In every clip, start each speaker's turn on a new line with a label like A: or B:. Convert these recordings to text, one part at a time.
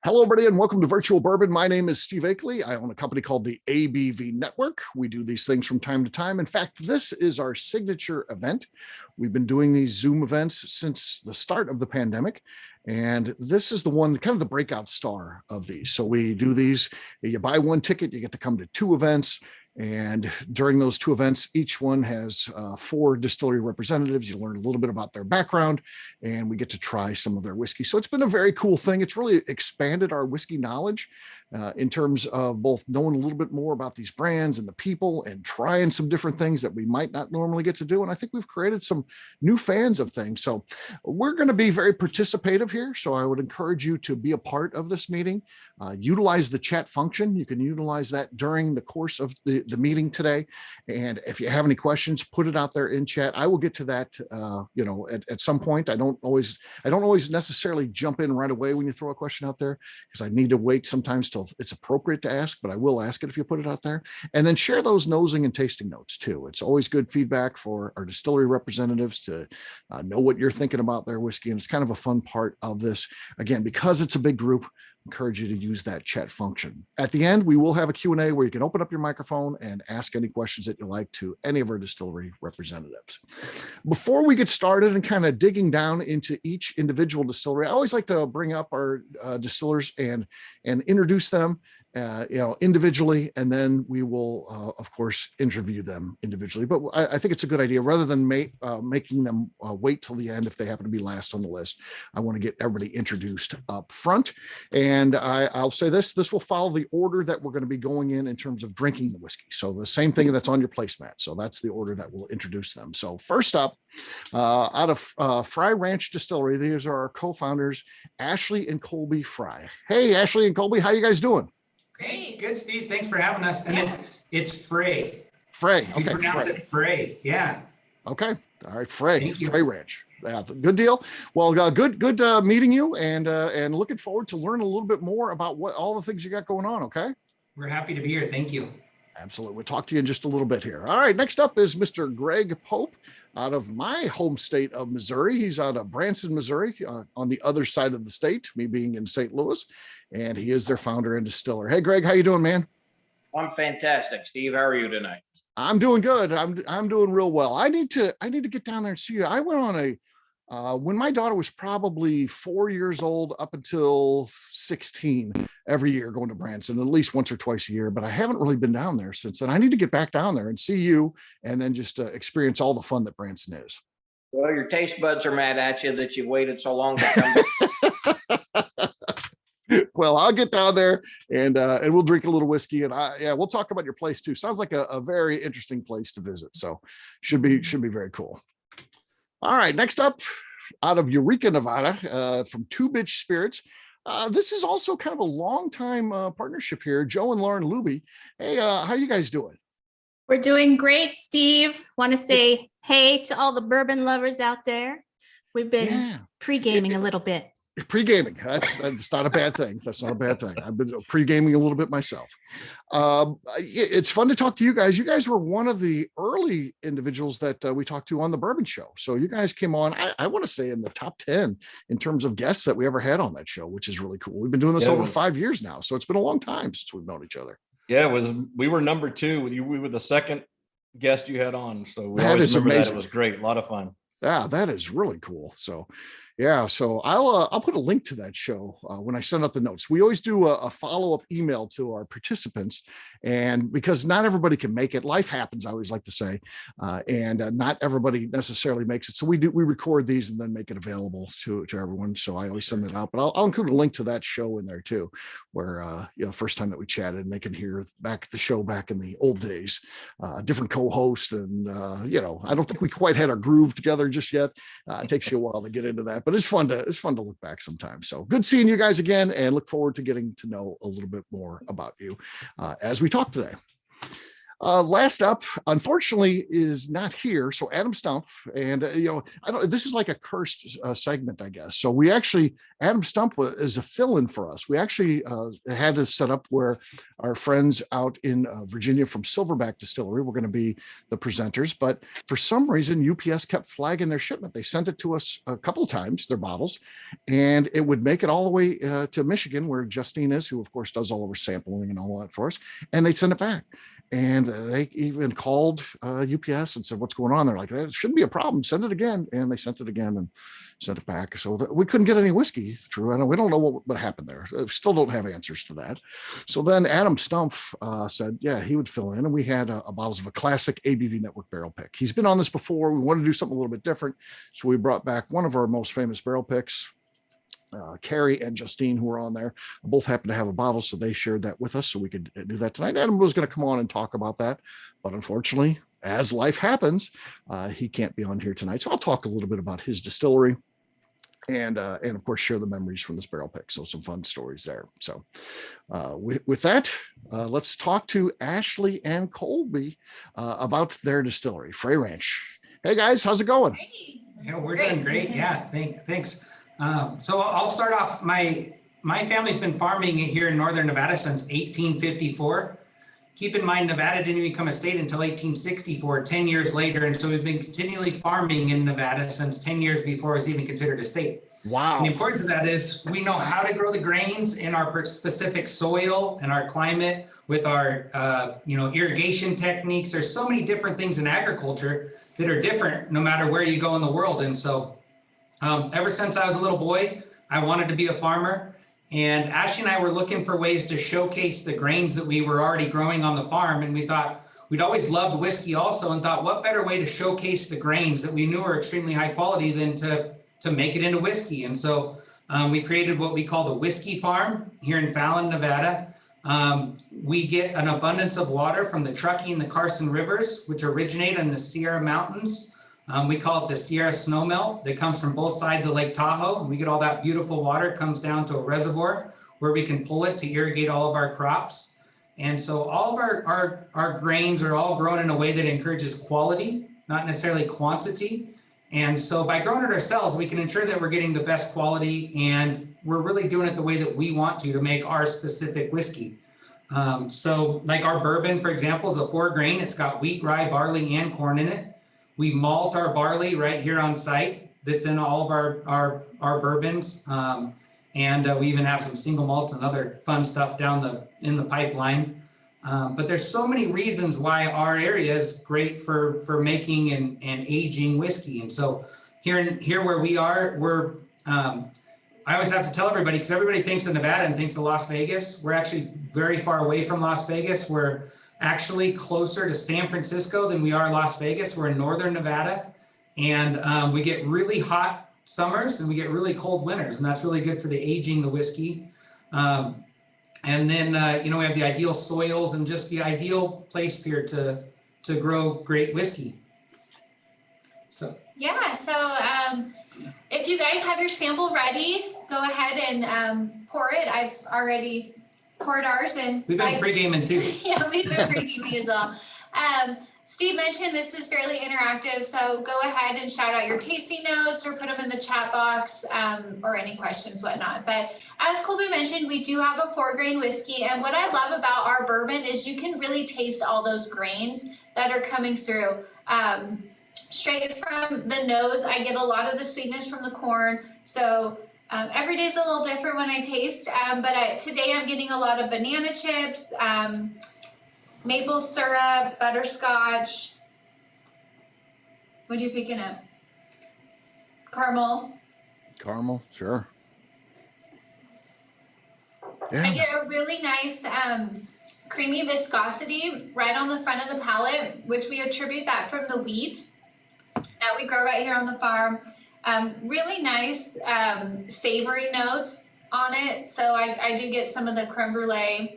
A: Hello, everybody, and welcome to Virtual Bourbon. My name is Steve Akley. I own a company called the ABV Network. We do these things from time to time. In fact, this is our signature event. We've been doing these Zoom events since the start of the pandemic, and this is the one, kind of the breakout star of these. So we do these, you buy one ticket, you get to come to two events. And during those two events, each one has 4 distillery representatives. You learn a little bit about their background, and we get to try some of their whiskey. So it's been a very cool thing. It's really expanded our whiskey knowledge in terms of both knowing a little bit more about these brands and the people and trying some different things that we might not normally get to do. And I think we've created some new fans of things. So we're going to be very participative here. So I would encourage you to be a part of this meeting. Utilize the chat function. You can utilize that during the course of the meeting today. And if you have any questions, put it out there in chat. I will get to that, at some point. I don't always necessarily jump in right away when you throw a question out there, because I need to wait sometimes till it's appropriate to ask, but I will ask it if you put it out there. And then share those nosing and tasting notes too. It's always good feedback for our distillery representatives to know what you're thinking about their whiskey. And it's kind of a fun part of this. Again, because it's a big group, encourage you to use that chat function. At the end, we will have a Q&A where you can open up your microphone and ask any questions that you like to any of our distillery representatives. Before we get started and kind of digging down into each individual distillery, I always like to bring up our distillers and introduce them individually, and then we will, of course, interview them individually. But I think it's a good idea, rather than making them wait till the end if they happen to be last on the list. I want to get everybody introduced up front. And I'll say this will follow the order that we're going to be going in terms of drinking the whiskey. So the same thing that's on your placemat. So that's the order that we'll introduce them. So first up, out of Frey Ranch Distillery, these are our co-founders, Akley and Colby Frey. Hey, Akley and Colby, how you guys doing?
B: Great. Good, Steve. Thanks for having us. And it's Frey.
A: Frey. Okay.
B: We pronounce it Frey. Yeah.
A: Okay. All right. Frey.
B: Thank you.
A: Frey Ranch. Yeah, good deal. Well, good meeting you, and looking forward to learn a little bit more about what all the things you got going on. Okay.
B: We're happy to be here. Thank you.
A: Absolutely. We'll talk to you in just a little bit here. All right. Next up is Mr. Greg Pope out of my home state of Missouri. He's out of Branson, Missouri, on the other side of the state, me being in St. Louis, and he is their founder and distiller. Hey, Greg, how you doing, man?
C: I'm fantastic. Steve, how are you tonight?
A: I'm doing good. I'm doing real well. I need to get down there and see you. I went on when my daughter was probably 4 years old up until 16, every year going to Branson, at least once or twice a year, but I haven't really been down there since then. I need to get back down there and see you, and then just experience all the fun that Branson is.
C: Well, your taste buds are mad at you that you waited so long to come.
A: Well, I'll get down there and we'll drink a little whiskey, and we'll talk about your place too. Sounds like a very interesting place to visit. So should be very cool. All right, next up, out of Eureka, Nevada, from Stumpy Spirits. This is also kind of a long time partnership here. Joe and Lauren Luby. Hey, how you guys doing?
D: We're doing great, Steve. Want to say hey to all the bourbon lovers out there. We've been pre-gaming a little bit.
A: Pre-gaming, that's not a bad thing. That's not a bad thing. I've been pre-gaming a little bit myself. It's fun to talk to you guys. You guys were one of the early individuals that we talked to on the Bourbon Show. So you guys came on, I want to say, in the top 10 in terms of guests that we ever had on that show, which is really cool. We've been doing this over 5 years now, so it's been a long time since we've known each other.
E: Yeah, we were number 2. We were the second guest you had on, so we
A: that
E: always
A: is
E: remember
A: amazing.
E: that. It was great, a lot of fun.
A: Yeah, that is really cool. So yeah, so I'll put a link to that show when I send out the notes. We always do a follow-up email to our participants, and because not everybody can make it, life happens, I always like to say, and not everybody necessarily makes it. So we record these and then make it available to everyone. So I always send that out, but I'll include a link to that show in there too, where first time that we chatted, and they can hear the show back in the old days, different co-host, and I don't think we quite had our groove together just yet. It takes you a while to get into that, but it's fun to look back sometimes. So good seeing you guys again, and look forward to getting to know a little bit more about you as we talk today. Last up, unfortunately, is not here. So Adam Stumpf, and I don't. This is like a cursed segment, I guess. So we actually, Adam Stumpf is a fill-in for us. We actually had to set up where our friends out in Virginia from Silverback Distillery were going to be the presenters, but for some reason, UPS kept flagging their shipment. They sent it to us a couple of times, their bottles, and it would make it all the way to Michigan, where Justine is, who of course does all of our sampling and all that for us, and they'd send it back. And they even called UPS and said, what's going on? They're like, that shouldn't be a problem. Send it again. And they sent it again and sent it back. So we couldn't get any whiskey through. And we don't know what happened there. Still don't have answers to that. So then Adam Stumpf said, yeah, he would fill in. And we had a bottles of a classic ABV Network barrel pick. He's been on this before. We wanted to do something a little bit different. So we brought back one of our most famous barrel picks. Carrie and Justine, who were on there, both happened to have a bottle, so they shared that with us so we could do that tonight. Adam was going to come on and talk about that, but unfortunately, as life happens, he can't be on here tonight. So I'll talk a little bit about his distillery and of course share the memories from this barrel pick. So some fun stories there. So with that, let's talk to Ashley and Colby about their distillery, Frey Ranch. Hey guys, how's it going?
B: Yeah, we're doing great. Yeah, thanks. So I'll start off. My family's been farming here in northern Nevada since 1854. Keep in mind, Nevada didn't become a state until 1864, 10 years later. And so we've been continually farming in Nevada since 10 years before it was even considered a state.
A: Wow.
B: And the importance of that is we know how to grow the grains in our specific soil and our climate with our irrigation techniques. There's so many different things in agriculture that are different no matter where you go in the world. And so ever since I was a little boy, I wanted to be a farmer, and Ashley and I were looking for ways to showcase the grains that we were already growing on the farm. And we thought we'd always loved whiskey also, and thought what better way to showcase the grains that we knew were extremely high quality than to make it into whiskey. And so we created what we call the Whiskey Farm here in Fallon, Nevada. We get an abundance of water from the Truckee and the Carson Rivers, which originate in the Sierra Mountains. We call it the Sierra Snowmelt that comes from both sides of Lake Tahoe. And we get all that beautiful water, comes down to a reservoir where we can pull it to irrigate all of our crops. And so all of our grains are all grown in a way that encourages quality, not necessarily quantity. And so by growing it ourselves, we can ensure that we're getting the best quality, and we're really doing it the way that we want to make our specific whiskey. So like our bourbon, for example, is a 4-grain. It's got wheat, rye, barley, and corn in it. We malt our barley right here on site. That's in all of our bourbons. And we even have some single malt and other fun stuff in the pipeline. But there's so many reasons why our area is great for making and aging whiskey. And so here where we are, I always have to tell everybody, because everybody thinks of Nevada and thinks of Las Vegas. We're actually very far away from Las Vegas. We're actually closer to San Francisco than we are Las Vegas. We're in northern Nevada, and we get really hot summers and we get really cold winters, and that's really good for the aging the whiskey. And then we have the ideal soils and just the ideal place here to grow great whiskey. So
F: if you guys have your sample ready, go ahead and pour it. I've already poured ours, and
B: we've been pre-gaming too.
F: Yeah, we've been pre-gaming as well. Steve mentioned this is fairly interactive, so go ahead and shout out your tasting notes or put them in the chat box, or any questions, whatnot. But as Colby mentioned, we do have a 4-grain whiskey, and what I love about our bourbon is you can really taste all those grains that are coming through. Straight from the nose, I get a lot of the sweetness from the corn. So every day is a little different when I taste, but today I'm getting a lot of banana chips, maple syrup, butterscotch. What are you picking up? Caramel.
A: Caramel, sure.
F: I
A: Yeah.
F: get a really nice creamy viscosity right on the front of the palate, which we attribute that from the wheat that we grow right here on the farm. Really nice savory notes on it. So I do get some of the creme brulee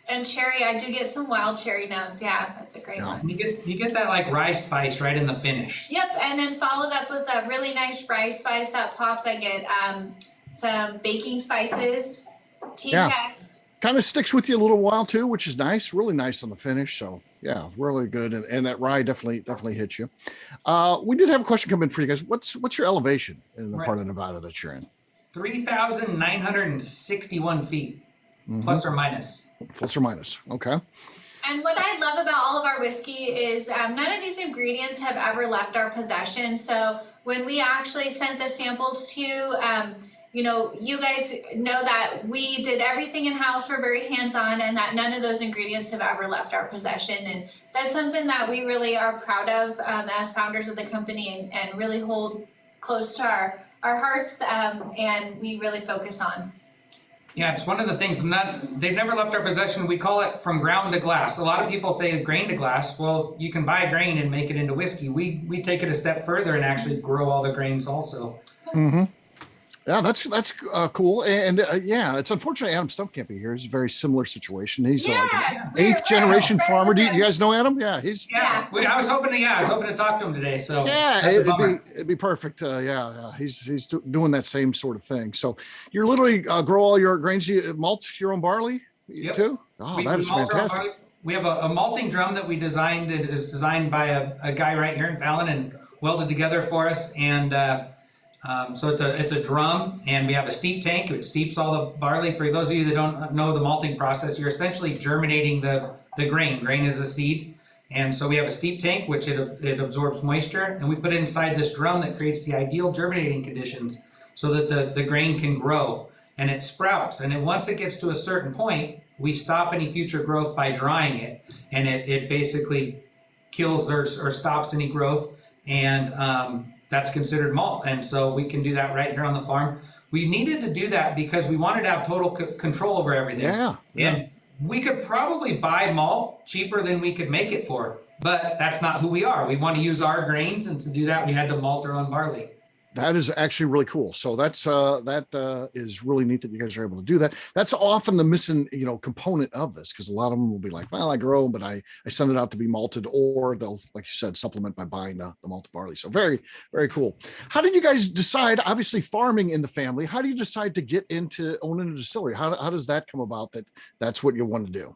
F: and cherry. I do get some wild cherry notes. Yeah, that's a great one.
B: And you get that like rye spice right in the finish.
F: Yep, and then followed up with a really nice rye spice that pops. I get some baking spices, tea chest.
A: Kind of sticks with you a little while too, which is nice. Really nice on the finish. So yeah, really good. And that rye definitely hits you. We did have a question come in for you guys. What's your elevation in the part of Nevada that you're in?
B: 3,961 feet, plus or minus.
A: Plus or minus. Okay.
F: And what I love about all of our whiskey is none of these ingredients have ever left our possession. So when we actually sent the samples to you know, you guys know that we did everything in-house. We're very hands-on, and that none of those ingredients have ever left our possession. And that's something that we really are proud of as founders of the company, and really hold close to our hearts, and we really focus on.
B: Yeah, it's one of the things, they've never left our possession. We call it from ground to glass. A lot of people say grain to glass. Well, you can buy a grain and make it into whiskey. We take it a step further and actually grow all the grains also.
A: Mm-hmm. Yeah, that's cool. And yeah, it's unfortunate Adam Stumpf can't be here. It's a very similar situation. He's like an eighth generation farmer. Do you guys know Adam? Yeah, he's.
B: Yeah, I was hoping to talk to him today. So
A: yeah, it'd be perfect. Yeah. He's doing that same sort of thing. So you're literally grow all your grains. You malt your own barley too. Oh, that is fantastic.
B: We have a malting drum that we designed. It is designed by a guy right here in Fallon and welded together for us. And so it's a drum, and we have a steep tank. It steeps all the barley. For those of you that don't know the malting process, you're essentially germinating the grain. Grain is a seed. And so we have a steep tank, which it absorbs moisture, and we put it inside this drum that creates the ideal germinating conditions so that the grain can grow, and it sprouts. And then once it gets to a certain point, we stop any future growth by drying it, and it basically kills or stops any growth. And that's considered malt. And so we can do that right here on the farm. We needed to do that because we wanted to have total control over everything.
A: Yeah.
B: And we could probably buy malt cheaper than we could make it for, but that's not who we are. We want to use our grains, and to do that, we had to malt our own barley.
A: That is actually really cool. So that is really neat that you guys are able to do that. That's often the missing, component of this, because a lot of them will be like, well, I grow, but I send it out to be malted, or they'll, like you said, supplement by buying the malted barley. So very, very cool. How did you guys decide, obviously farming in the family, how do you decide to get into owning a distillery? How does that come about that's what you want to do?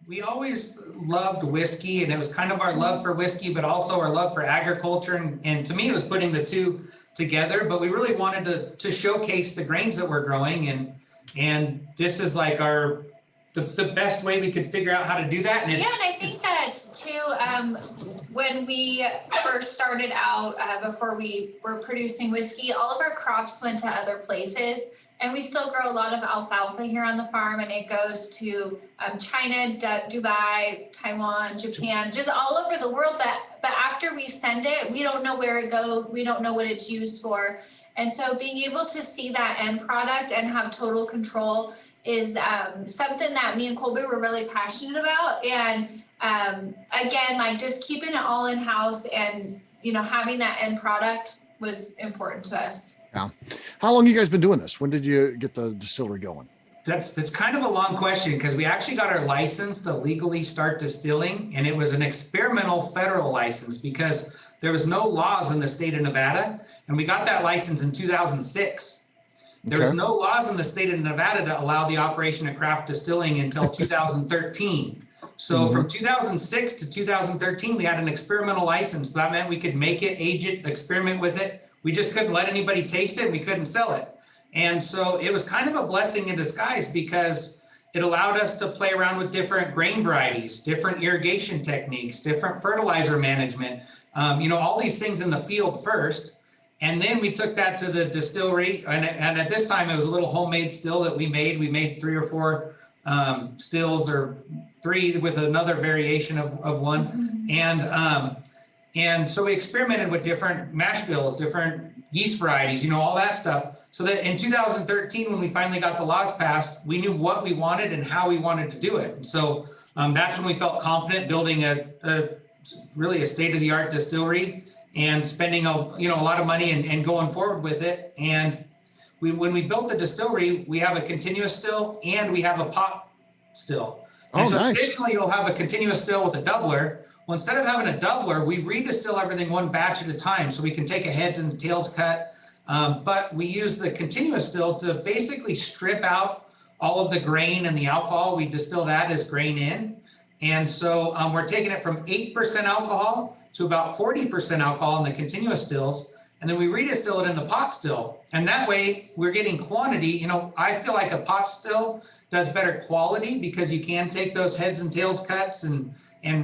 B: We always loved whiskey, and it was kind of our love for whiskey, but also our love for agriculture. And to me, it was putting the two together, but we really wanted to showcase the grains that we're growing. And this is like the best way we could figure out how to do that. And
F: and I think that too, when we first started out, before we were producing whiskey, all of our crops went to other places. And we still grow a lot of alfalfa here on the farm, and it goes to China, Dubai, Taiwan, Japan, just all over the world. But after we send it, we don't know where it goes. We don't know what it's used for. And so being able to see that end product and have total control is something that me and Colby were really passionate about. And again, like just keeping it all in house and, having that end product was important to us.
A: Yeah. How long have you guys been doing this? When did you get the distillery going?
B: That's kind of a long question, because we actually got our license to legally start distilling, and it was an experimental federal license because there was no laws in the state of Nevada, and we got that license in 2006. There was no laws in the state of Nevada to allow the operation of craft distilling until 2013. So from 2006 to 2013, we had an experimental license. That meant we could make it, age it, experiment with it. We just couldn't let anybody taste it. We couldn't sell it. And so it was kind of a blessing in disguise, because it allowed us to play around with different grain varieties, different irrigation techniques, different fertilizer management, all these things in the field first. And then we took that to the distillery. And at this time, it was a little homemade still that we made. We made 3 or 4 stills, or 3 with another variation of one. And so we experimented with different mash bills, different yeast varieties, all that stuff. So that in 2013, when we finally got the laws passed, we knew what we wanted and how we wanted to do it. And so that's when we felt confident building really a state-of-the-art distillery and spending a lot of money and going forward with it. And when we built the distillery, we have a continuous still and we have a pot still. And so traditionally, you'll have a continuous still with a doubler. Well, instead of having a doubler, we redistill everything one batch at a time, so we can take a heads and tails cut. But we use the continuous still to basically strip out all of the grain and the alcohol, we distill that as grain in. And so we're taking it from 8% alcohol to about 40% alcohol in the continuous stills. And then we redistill it in the pot still. And that way we're getting quantity. You know, I feel like a pot still does better quality because you can take those heads and tails cuts and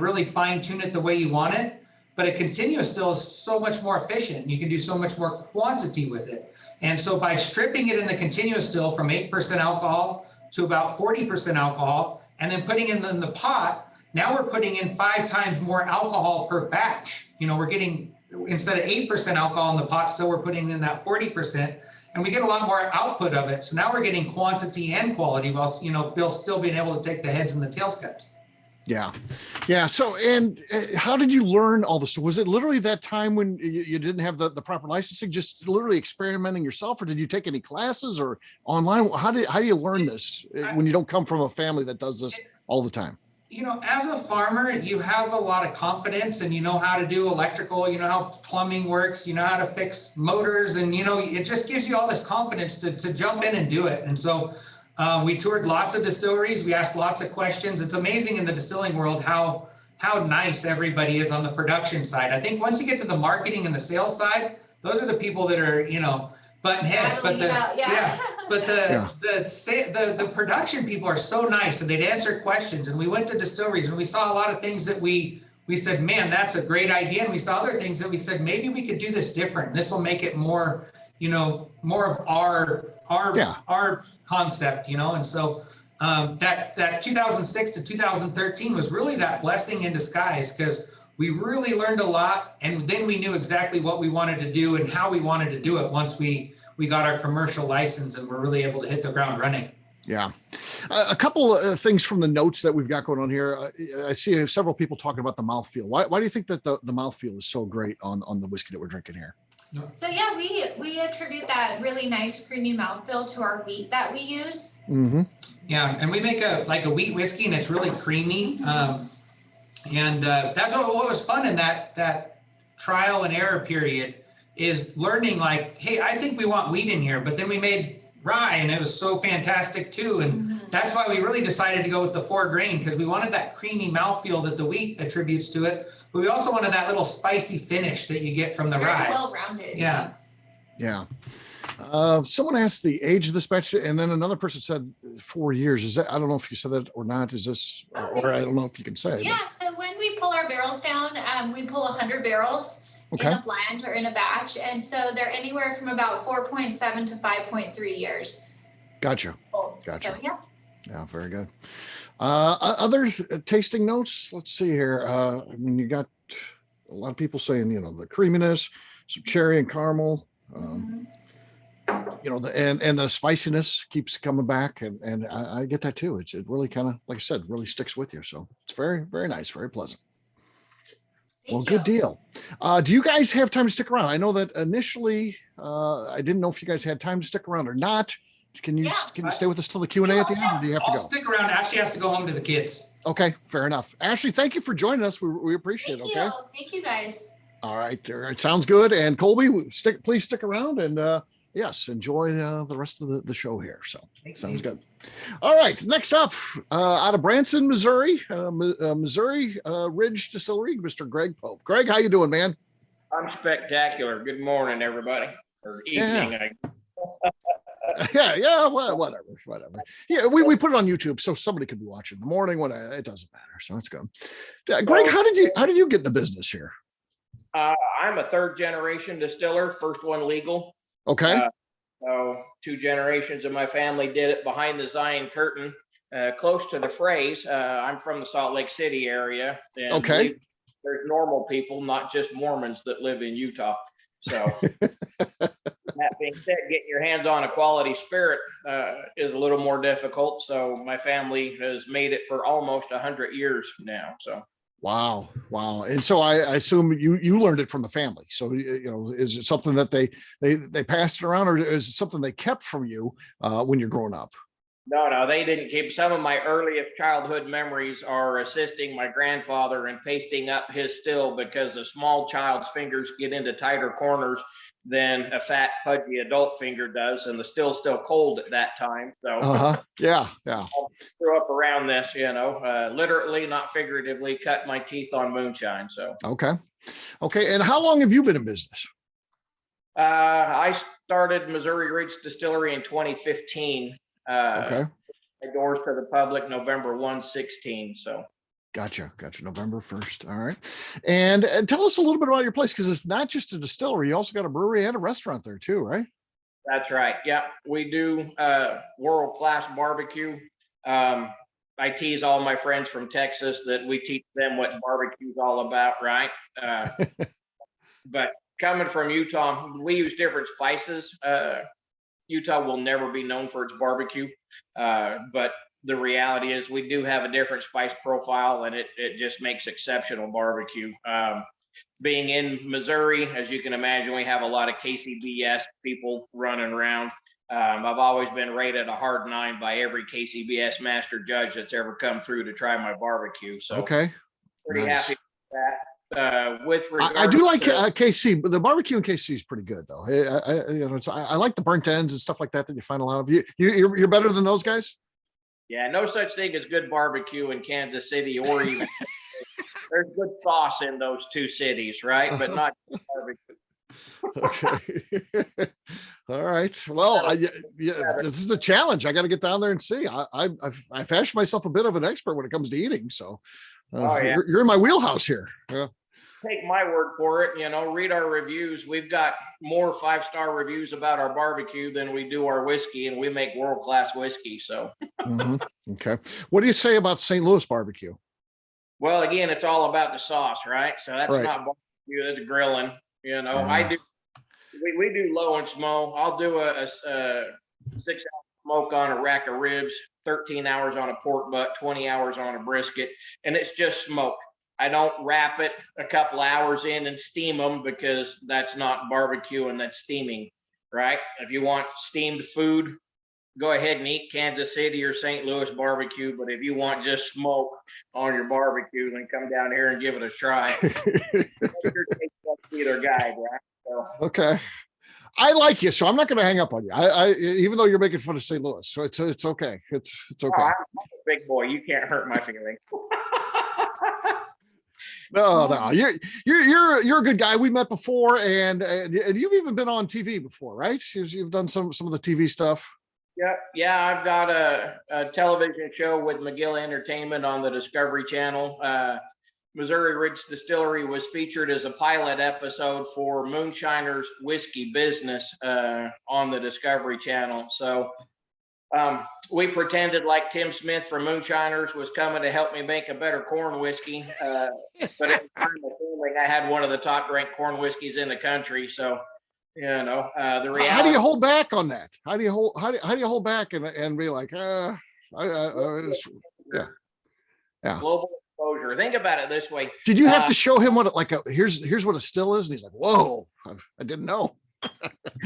B: really fine tune it the way you want it. But a continuous still is so much more efficient. You can do so much more quantity with it. And so by stripping it in the continuous still from 8% alcohol to about 40% alcohol, and then putting it in the pot, now we're putting in 5 times more alcohol per batch. You know, we're getting, instead of 8% alcohol in the pot still, we're putting in that 40%, and we get a lot more output of it. So now we're getting quantity and quality while, you know, Bill's still being able to take the heads and the tails cuts.
A: Yeah. Yeah. So, and how did you learn all this? Was it literally that time when you didn't have the proper licensing, just literally experimenting yourself, or did you take any classes or online? How do you learn this when you don't come from a family that does this all the time?
B: You know, as a farmer, you have a lot of confidence and you know how to do electrical, you know how plumbing works, you know how to fix motors, and, you know, it just gives you all this confidence to jump in and do it. And so we toured lots of distilleries. We asked lots of questions. It's amazing in the distilling world how nice everybody is on the production side. I think once you get to the marketing and the sales side, those are the people that are, you know, button heads. But the production people are so nice, and they'd answer questions. And we went to distilleries and we saw a lot of things that we said, man, that's a great idea. And we saw other things that we said, maybe we could do this different. This will make it more, you know, more of our concept, you know. And so that 2006 to 2013 was really that blessing in disguise, because we really learned a lot, and then we knew exactly what we wanted to do and how we wanted to do it once we got our commercial license and we're really able to hit the ground running.
A: Yeah. A couple of things from the notes that we've got going on here. I see several people talking about the mouthfeel. Why do you think that the mouthfeel is so great on the whiskey that we're drinking here?
F: So yeah, we attribute that really nice creamy mouthfeel to our wheat that we use.
A: Mm-hmm.
B: Yeah, and we make a wheat whiskey, and it's really creamy. And that's what was fun in that trial and error period, is learning, like, hey, I think we want wheat in here, but then we made rye and it was so fantastic too. And that's why we really decided to go with the 4 grain, because we wanted that creamy mouthfeel that the wheat attributes to it, but we also wanted that little spicy finish that you get from the rye.
F: Well-rounded.
B: Yeah.
A: Yeah. Someone asked the age of this batch, and then another person said 4 years. Is that, I don't know if you said that or not. Is this, or I don't know if you can say.
F: Yeah. But. So when we pull our barrels down, we pull 100 barrels in a blend or in a batch. And so they're anywhere from about 4.7 to 5.3 years.
A: Gotcha.
F: Old.
A: Gotcha.
F: So, yeah.
A: Yeah, very good. Other tasting notes. Let's see here. I mean, you got a lot of people saying, you know, the creaminess, some cherry and caramel. You know, and the spiciness keeps coming back, and I get that too. It really kind of, like I said, really sticks with you. So it's very, very nice, very pleasant.
F: Thank you.
A: Good deal. Do you guys have time to stick around? I know that initially I didn't know if you guys had time to stick around or not. Can you stay with us till the Q&A at the end, or do you have to
B: I'll
A: go?
B: stick around. Ashley has to go home to the kids.
A: Okay, fair enough. Ashley, thank you for joining us. We appreciate it. Okay.
F: Thank you guys.
A: All right. It sounds good. And Colby, please stick around, and yes, enjoy the rest of the show here. So sounds good. All right. Next up, out of Branson, Missouri, Missouri Ridge Distillery, Mr. Greg Pope. Greg, how you doing, man?
C: I'm spectacular. Good morning, everybody. Or evening.
A: Yeah, well, whatever. Yeah, we put it on YouTube so somebody could be watching in the morning when it doesn't matter. So that's good. Greg, how did you get into business here?
C: I'm a 3rd generation distiller, first one legal.
A: Okay.
C: So 2 generations of my family did it behind the Zion curtain, close to the Freys. I'm from the Salt Lake City area. And
A: okay.
C: There's normal people, not just Mormons, that live in Utah. So that being said, getting your hands on a quality spirit is a little more difficult. So my family has made it for almost 100 years now. So. Wow.
A: And so I assume you learned it from the family. So, you know, is it something that they passed it around, or is it something they kept from you when you're growing up?
C: No, they didn't keep. Some of my earliest childhood memories are assisting my grandfather in pasting up his still, because a small child's fingers get into tighter corners than a fat, pudgy adult finger does, and the still's still cold at that time. So
A: Yeah.
C: I grew up around this, literally, not figuratively, cut my teeth on moonshine. So
A: Okay. And how long have you been in business?
C: I started Missouri Ridge Distillery in 2015.
A: Okay.
C: Doors to the public November 1/16. So
A: Gotcha. November 1st. All right. And tell us a little bit about your place, because it's not just a distillery. You also got a brewery and a restaurant there too, right?
C: that's right. Yeah, we do world-class barbecue. I tease all my friends from Texas that we teach them what barbecue's all about, right? But coming from Utah, we use different spices. Utah will never be known for its barbecue, but the reality is we do have a different spice profile, and it just makes exceptional barbecue. Being in Missouri, as you can imagine, we have a lot of KCBS people running around. I've always been rated a hard 9 by every KCBS master judge that's ever come through to try my barbecue. So
A: Okay.
C: pretty
A: Nice.
C: happy with that. With
A: I do like
C: regards to-
A: KC, but the barbecue in KC is pretty good though. I like the burnt ends and stuff like that you find a lot of. You're better than those guys.
C: Yeah, no such thing as good barbecue in Kansas City or even there's good sauce in those two cities, right? But not barbecue.
A: Okay. All right. Well, this is a challenge. I got to get down there and see. I fashioned myself a bit of an expert when it comes to eating. So
C: Yeah.
A: you're in my wheelhouse here. Yeah.
C: Take my word for it, read our reviews. We've got more 5-star reviews about our barbecue than we do our whiskey, and we make world-class whiskey. So,
A: Okay. What do you say about St. Louis barbecue?
C: well, again, it's all about the sauce, right? So that's
A: Right.
C: not barbecue, that's grilling. I do. We do low and small. I'll do a 6-hour smoke on a rack of ribs, 13 hours on a pork butt, 20 hours on a brisket, and it's just smoke. I don't wrap it a couple hours in and steam them, because that's not barbecue and that's steaming, right? If you want steamed food, go ahead and eat Kansas City or St. Louis barbecue. But if you want just smoke on your barbecue, then come down here and give it a try. Either guide, right? So,
A: Okay. I like you, so I'm not going to hang up on you. I even though you're making fun of St. Louis, so it's okay. It's okay.
C: I'm a big boy. You can't hurt my feelings.
A: No, you're a good guy. We met before, and you've even been on TV before, right? You've done some of the TV stuff.
C: Yep. Yeah, I've got a television show with McGill Entertainment on the Discovery Channel. Missouri Ridge Distillery was featured as a pilot episode for Moonshiner's Whiskey Business on the Discovery Channel. So we pretended like Tim Smith from Moonshiners was coming to help me make a better corn whiskey. But at the time of filming, I had one of the top ranked corn whiskeys in the country. So, the reality.
A: How do you hold back on that? How do you hold back and be like, yeah.
C: Global exposure. Think about it this way.
A: Did you have to show him what here's what a still is? And he's like, whoa, I didn't know.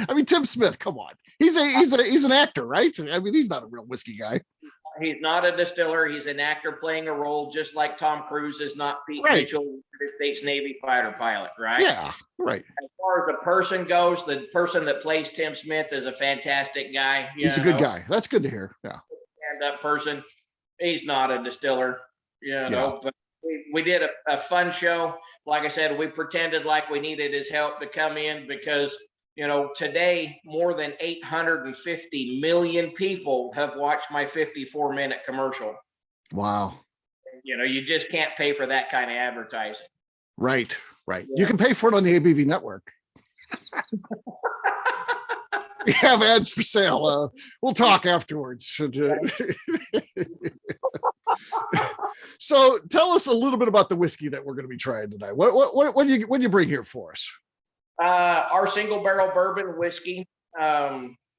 A: I mean, Tim Smith, come on. He's an actor, right? I mean, he's not a real whiskey guy.
C: He's not a distiller. He's an actor playing a role, just like Tom Cruise is not Pete Mitchell, United States Navy fighter pilot, right?
A: Yeah, right.
C: As far as the person goes, the person that plays Tim Smith is a fantastic guy.
A: He's a good guy. That's good to hear. Yeah.
C: Stand-up person. He's not a distiller, but we did a fun show. Like I said, we pretended like we needed his help to come in because today, more than 850 million people have watched my 54-minute commercial.
A: Wow.
C: You just can't pay for that kind of advertising.
A: Right. Yeah. You can pay for it on the ABV network. We have ads for sale. We'll talk afterwards. So tell us a little bit about the whiskey that we're going to be trying tonight. What do you bring here for us?
C: Our single barrel bourbon whiskey.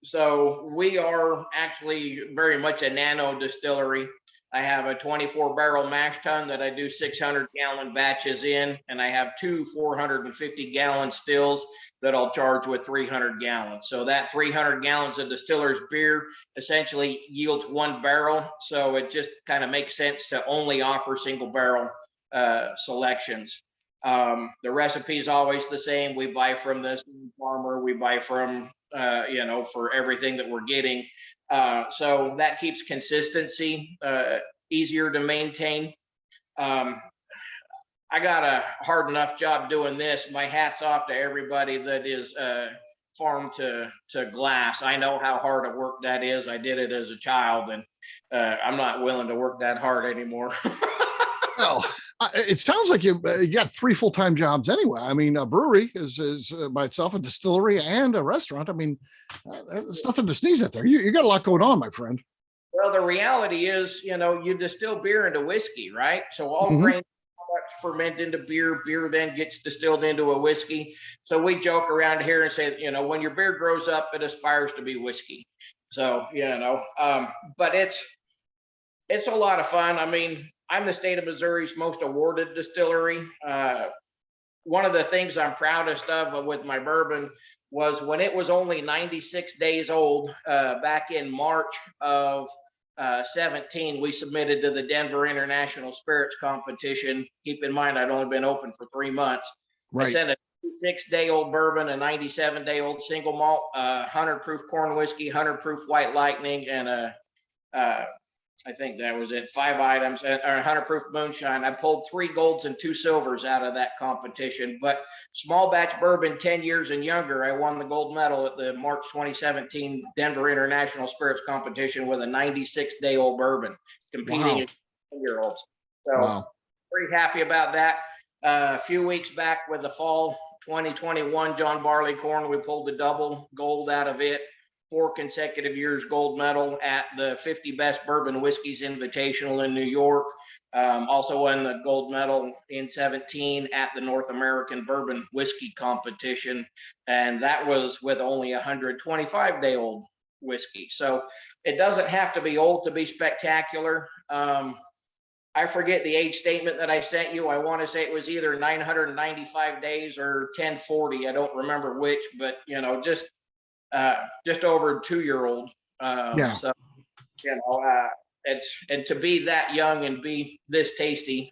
C: So we are actually very much a nano distillery. I have a 24 barrel mash tun that I do 600 gallon batches in, and I have two 450 gallon stills that I'll charge with 300 gallons. So that 300 gallons of Distiller's beer essentially yields 1 barrel. So it just kind of makes sense to only offer single barrel selections. The recipe is always the same. We buy from the same farmer. We buy from, for everything that we're getting. So that keeps consistency easier to maintain. I got a hard enough job doing this. My hat's off to everybody that is farm to glass. I know how hard a work that is. I did it as a child, and I'm not willing to work that hard anymore.
A: Well, it sounds like you got 3 full-time jobs anyway. I mean, a brewery is by itself a distillery and a restaurant. I mean, it's nothing to sneeze at there. You got a lot going on, my friend.
C: Well, the reality is, you distill beer into whiskey, right? So all grain products ferment into beer. Beer then gets distilled into a whiskey. So we joke around here and say, when your beer grows up, it aspires to be whiskey. So, but it's a lot of fun. I mean, I'm the state of Missouri's most awarded distillery. One of the things I'm proudest of with my bourbon was when it was only 96 days old, back in March of 17, we submitted to the Denver International Spirits Competition. Keep in mind, I'd only been open for 3 months.
A: Right.
C: I sent a 96-day-old bourbon, a 97-day-old single malt, 100-proof corn whiskey, 100-proof White Lightning, and I think that was it, 5 items, or 100-proof moonshine. I pulled 3 golds and 2 silvers out of that competition. But small batch bourbon, 10 years and younger, I won the gold medal at the March 2017 Denver International Spirits Competition with a 96-day-old bourbon, competing in 10-year-olds. So pretty happy about that. A few weeks back with the fall 2021 John Barley Corn, we pulled the double gold out of it. 4 consecutive years gold medal at the 50 Best Bourbon Whiskeys Invitational in New York. Also won the gold medal in 17 at the North American Bourbon Whiskey Competition. And that was with only 125-day-old whiskey. So it doesn't have to be old to be spectacular. I forget the age statement that I sent you. I want to say it was either 995 days or 1040. I don't remember which, but just over 2-year-old. So and to be that young and be this tasty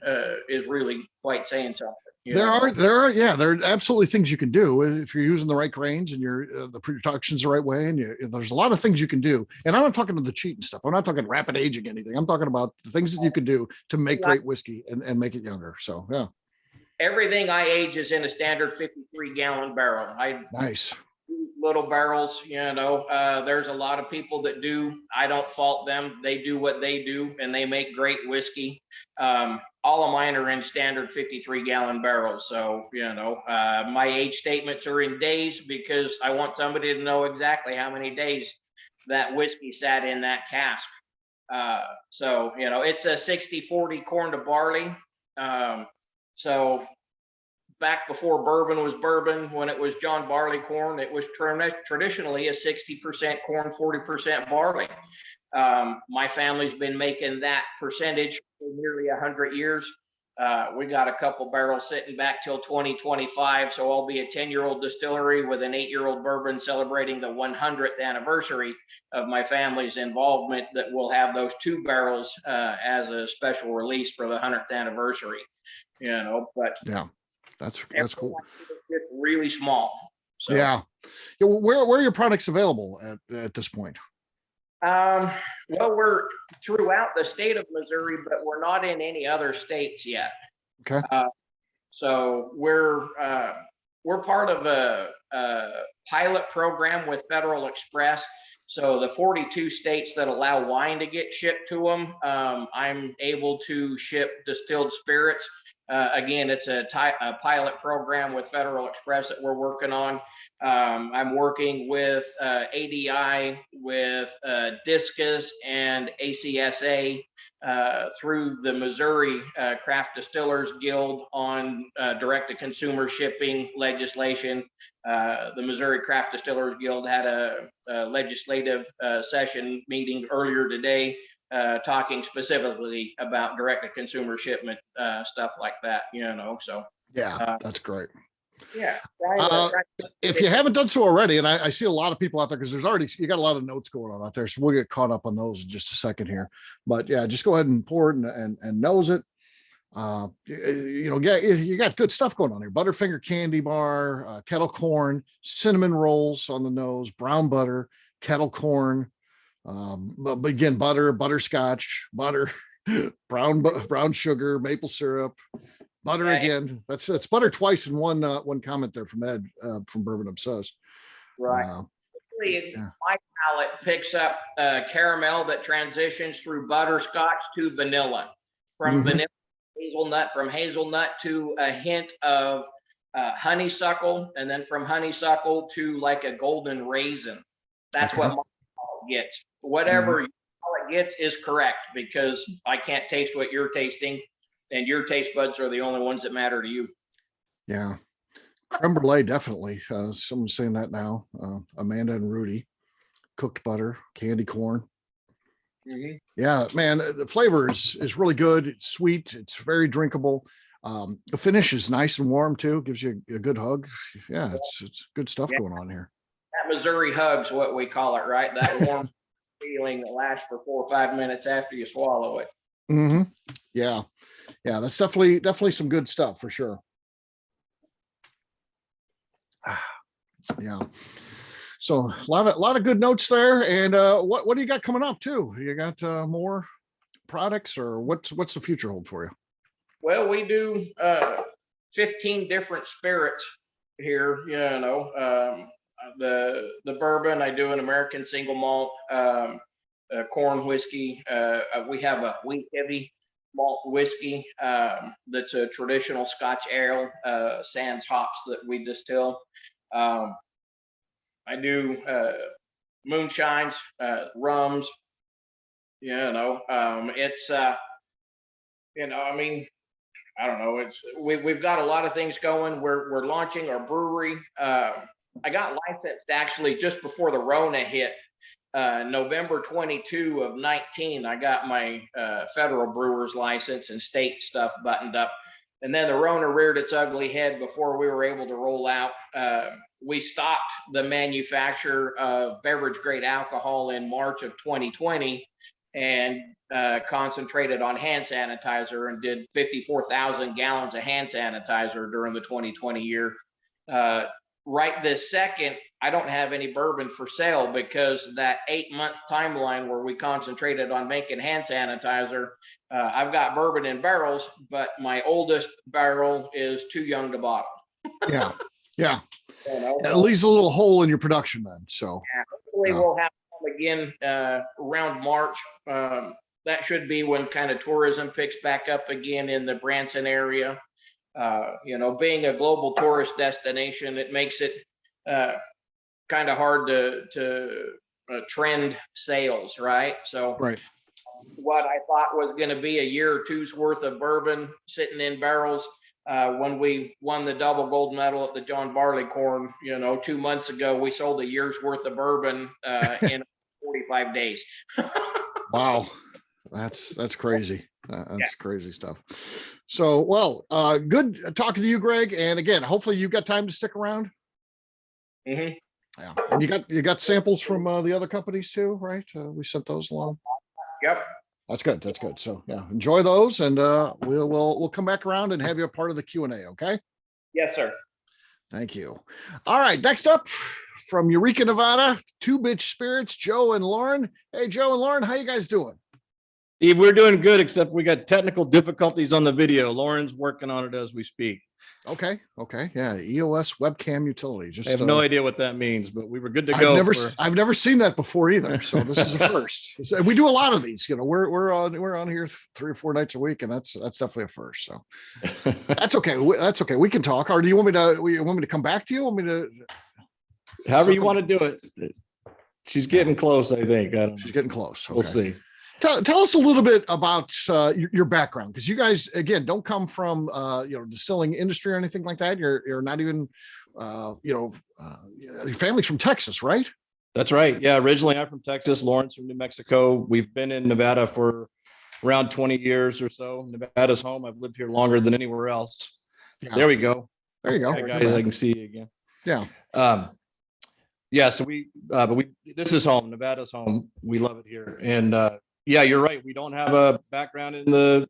C: is really quite saying something.
A: There are absolutely things you can do if you're using the right grains and the production's the right way, and there's a lot of things you can do. And I'm not talking to the cheating stuff. I'm not talking rapid aging anything. I'm talking about the things that you can do to make great whiskey and make it younger. So
C: everything I age is in a standard 53-gallon barrel.
A: Nice.
C: Little barrels, there's a lot of people that do. I don't fault them. They do what they do, and they make great whiskey. All of mine are in standard 53-gallon barrels. So, my age statements are in days because I want somebody to know exactly how many days that whiskey sat in that cask. So, it's a 60-40 corn to barley. So back before bourbon was bourbon, when it was John Barley Corn, it was traditionally a 60% corn, 40% barley. My family's been making that percentage for nearly 100 years. We got a couple barrels sitting back till 2025. So I'll be a 10-year-old distillery with an 8-year-old bourbon celebrating the 100th anniversary of my family's involvement, that will have those 2 barrels as a special release for the 100th anniversary, but
A: that's cool.
C: It's really small. So,
A: where are your products available at this point?
C: Well, we're throughout the state of Missouri, but we're not in any other states yet.
A: Okay.
C: So we're part of a pilot program with Federal Express. So the 42 states that allow wine to get shipped to them, I'm able to ship distilled spirits. Again, it's a pilot program with Federal Express that we're working on. I'm working with ADI, with Discus and ACSA through the Missouri Craft Distillers Guild on direct-to-consumer shipping legislation. The Missouri Craft Distillers Guild had a legislative session meeting earlier today talking specifically about direct to consumer shipment, stuff like that, so.
A: Yeah, that's great.
C: Yeah.
A: If you haven't done so already, and I see a lot of people out there, because you got a lot of notes going on out there, so we'll get caught up on those in just a second here. But yeah, just go ahead and pour it and nose it. You got good stuff going on here. Butterfinger candy bar, kettle corn, cinnamon rolls on the nose, brown butter, kettle corn, but again, butterscotch, butter, brown sugar, maple syrup, butter again. That's butter twice in one comment there from Ed from Bourbon Obsessed.
C: Right. My palate picks up caramel that transitions through butterscotch to vanilla, from vanilla hazelnut, from hazelnut to a hint of honeysuckle, and then from honeysuckle to like a golden raisin. That's what my palate gets. Whatever your palate gets is correct, because I can't taste what you're tasting, and your taste buds are the only ones that matter to you.
A: Yeah. Creme brulee, definitely. Someone's saying that now. Amanda and Rudy. Cooked butter, candy corn. Yeah, man, the flavor is really good. It's sweet. It's very drinkable. The finish is nice and warm too. Gives you a good hug. Yeah, it's good stuff going on here.
C: That Missouri hug's what we call it, right? That warm feeling that lasts for 4 or 5 minutes after you swallow it.
A: Yeah, that's definitely some good stuff for sure. Yeah. So a lot of good notes there. And what do you got coming up too? You got more products, or what's the future hold for you?
C: Well, we do 15 different spirits here. The bourbon, I do an American single malt, corn whiskey. We have a wheat heavy malt whiskey that's a traditional Scotch ale, sans hops that we distill. I do moonshines, rums. It's I don't know. We've got a lot of things going. We're launching our brewery. I got licensed actually just before the Rona hit. November 22 of 19, I got my federal brewer's license and state stuff buttoned up. And then the Rona reared its ugly head before we were able to roll out. We stopped the manufacture of beverage grade alcohol in March of 2020 and concentrated on hand sanitizer, and did 54,000 gallons of hand sanitizer during the 2020 year. Right this second, I don't have any bourbon for sale, because that 8-month timeline where we concentrated on making hand sanitizer, I've got bourbon in barrels, but my oldest barrel is too young to bottle. Yeah. It leaves a little hole in your production then. So hopefully we'll have them again around March. That should be when kind of tourism picks back up again in the Branson area. Being a global tourist destination, it makes it kind of hard to trend sales, right? So what I thought was going to be a year or two's worth of bourbon sitting in barrels, when we won the double gold medal at the John Barleycorn, 2 months ago, we sold a year's worth of bourbon in 45 days. Wow. That's crazy. That's crazy stuff. So, well, good talking to you, Greg. And again, hopefully you got time to stick around. Yeah. And you got samples from the other companies too, right? We sent those along. Yep. That's good. That's good. So yeah, enjoy those, and we'll come back around and have you a part of the Q&A. Okay. Yes, sir. Thank you. All right. Next up from Eureka, Nevada, Two Bitch Spirits, Joe and Lauren. Hey, Joe and Lauren, how you guys doing?
E: Steve, we're doing good, except we got technical difficulties on the video. Lauren's working on it as we speak.
A: Okay. Yeah. EOS webcam utility. Just
E: I have no idea what that means, but we were good to go.
A: I've never seen that before either. So this is a first. We do a lot of these. We're on here 3 or 4 nights a week, and that's definitely a first. So that's okay. That's okay. We can talk. Or do you want me to come back to you? Want me to?
E: However you want to do it. She's getting close, I think.
A: She's getting close. Okay.
E: We'll see.
A: Tell us a little bit about your background, because you guys, again, don't come from distilling industry or anything like that. You're not even your family's from Texas, right?
E: That's right. Yeah. Originally, I'm from Texas. Lauren's from New Mexico. We've been in Nevada for around 20 years or so. Nevada's home. I've lived here longer than anywhere else.
A: Yeah.
E: There we go.
A: There you go.
E: Hi, guys. I can see you again.
A: Yeah.
E: Yeah. So this is home. Nevada's home. We love it here. And yeah, you're right. We don't have a background in the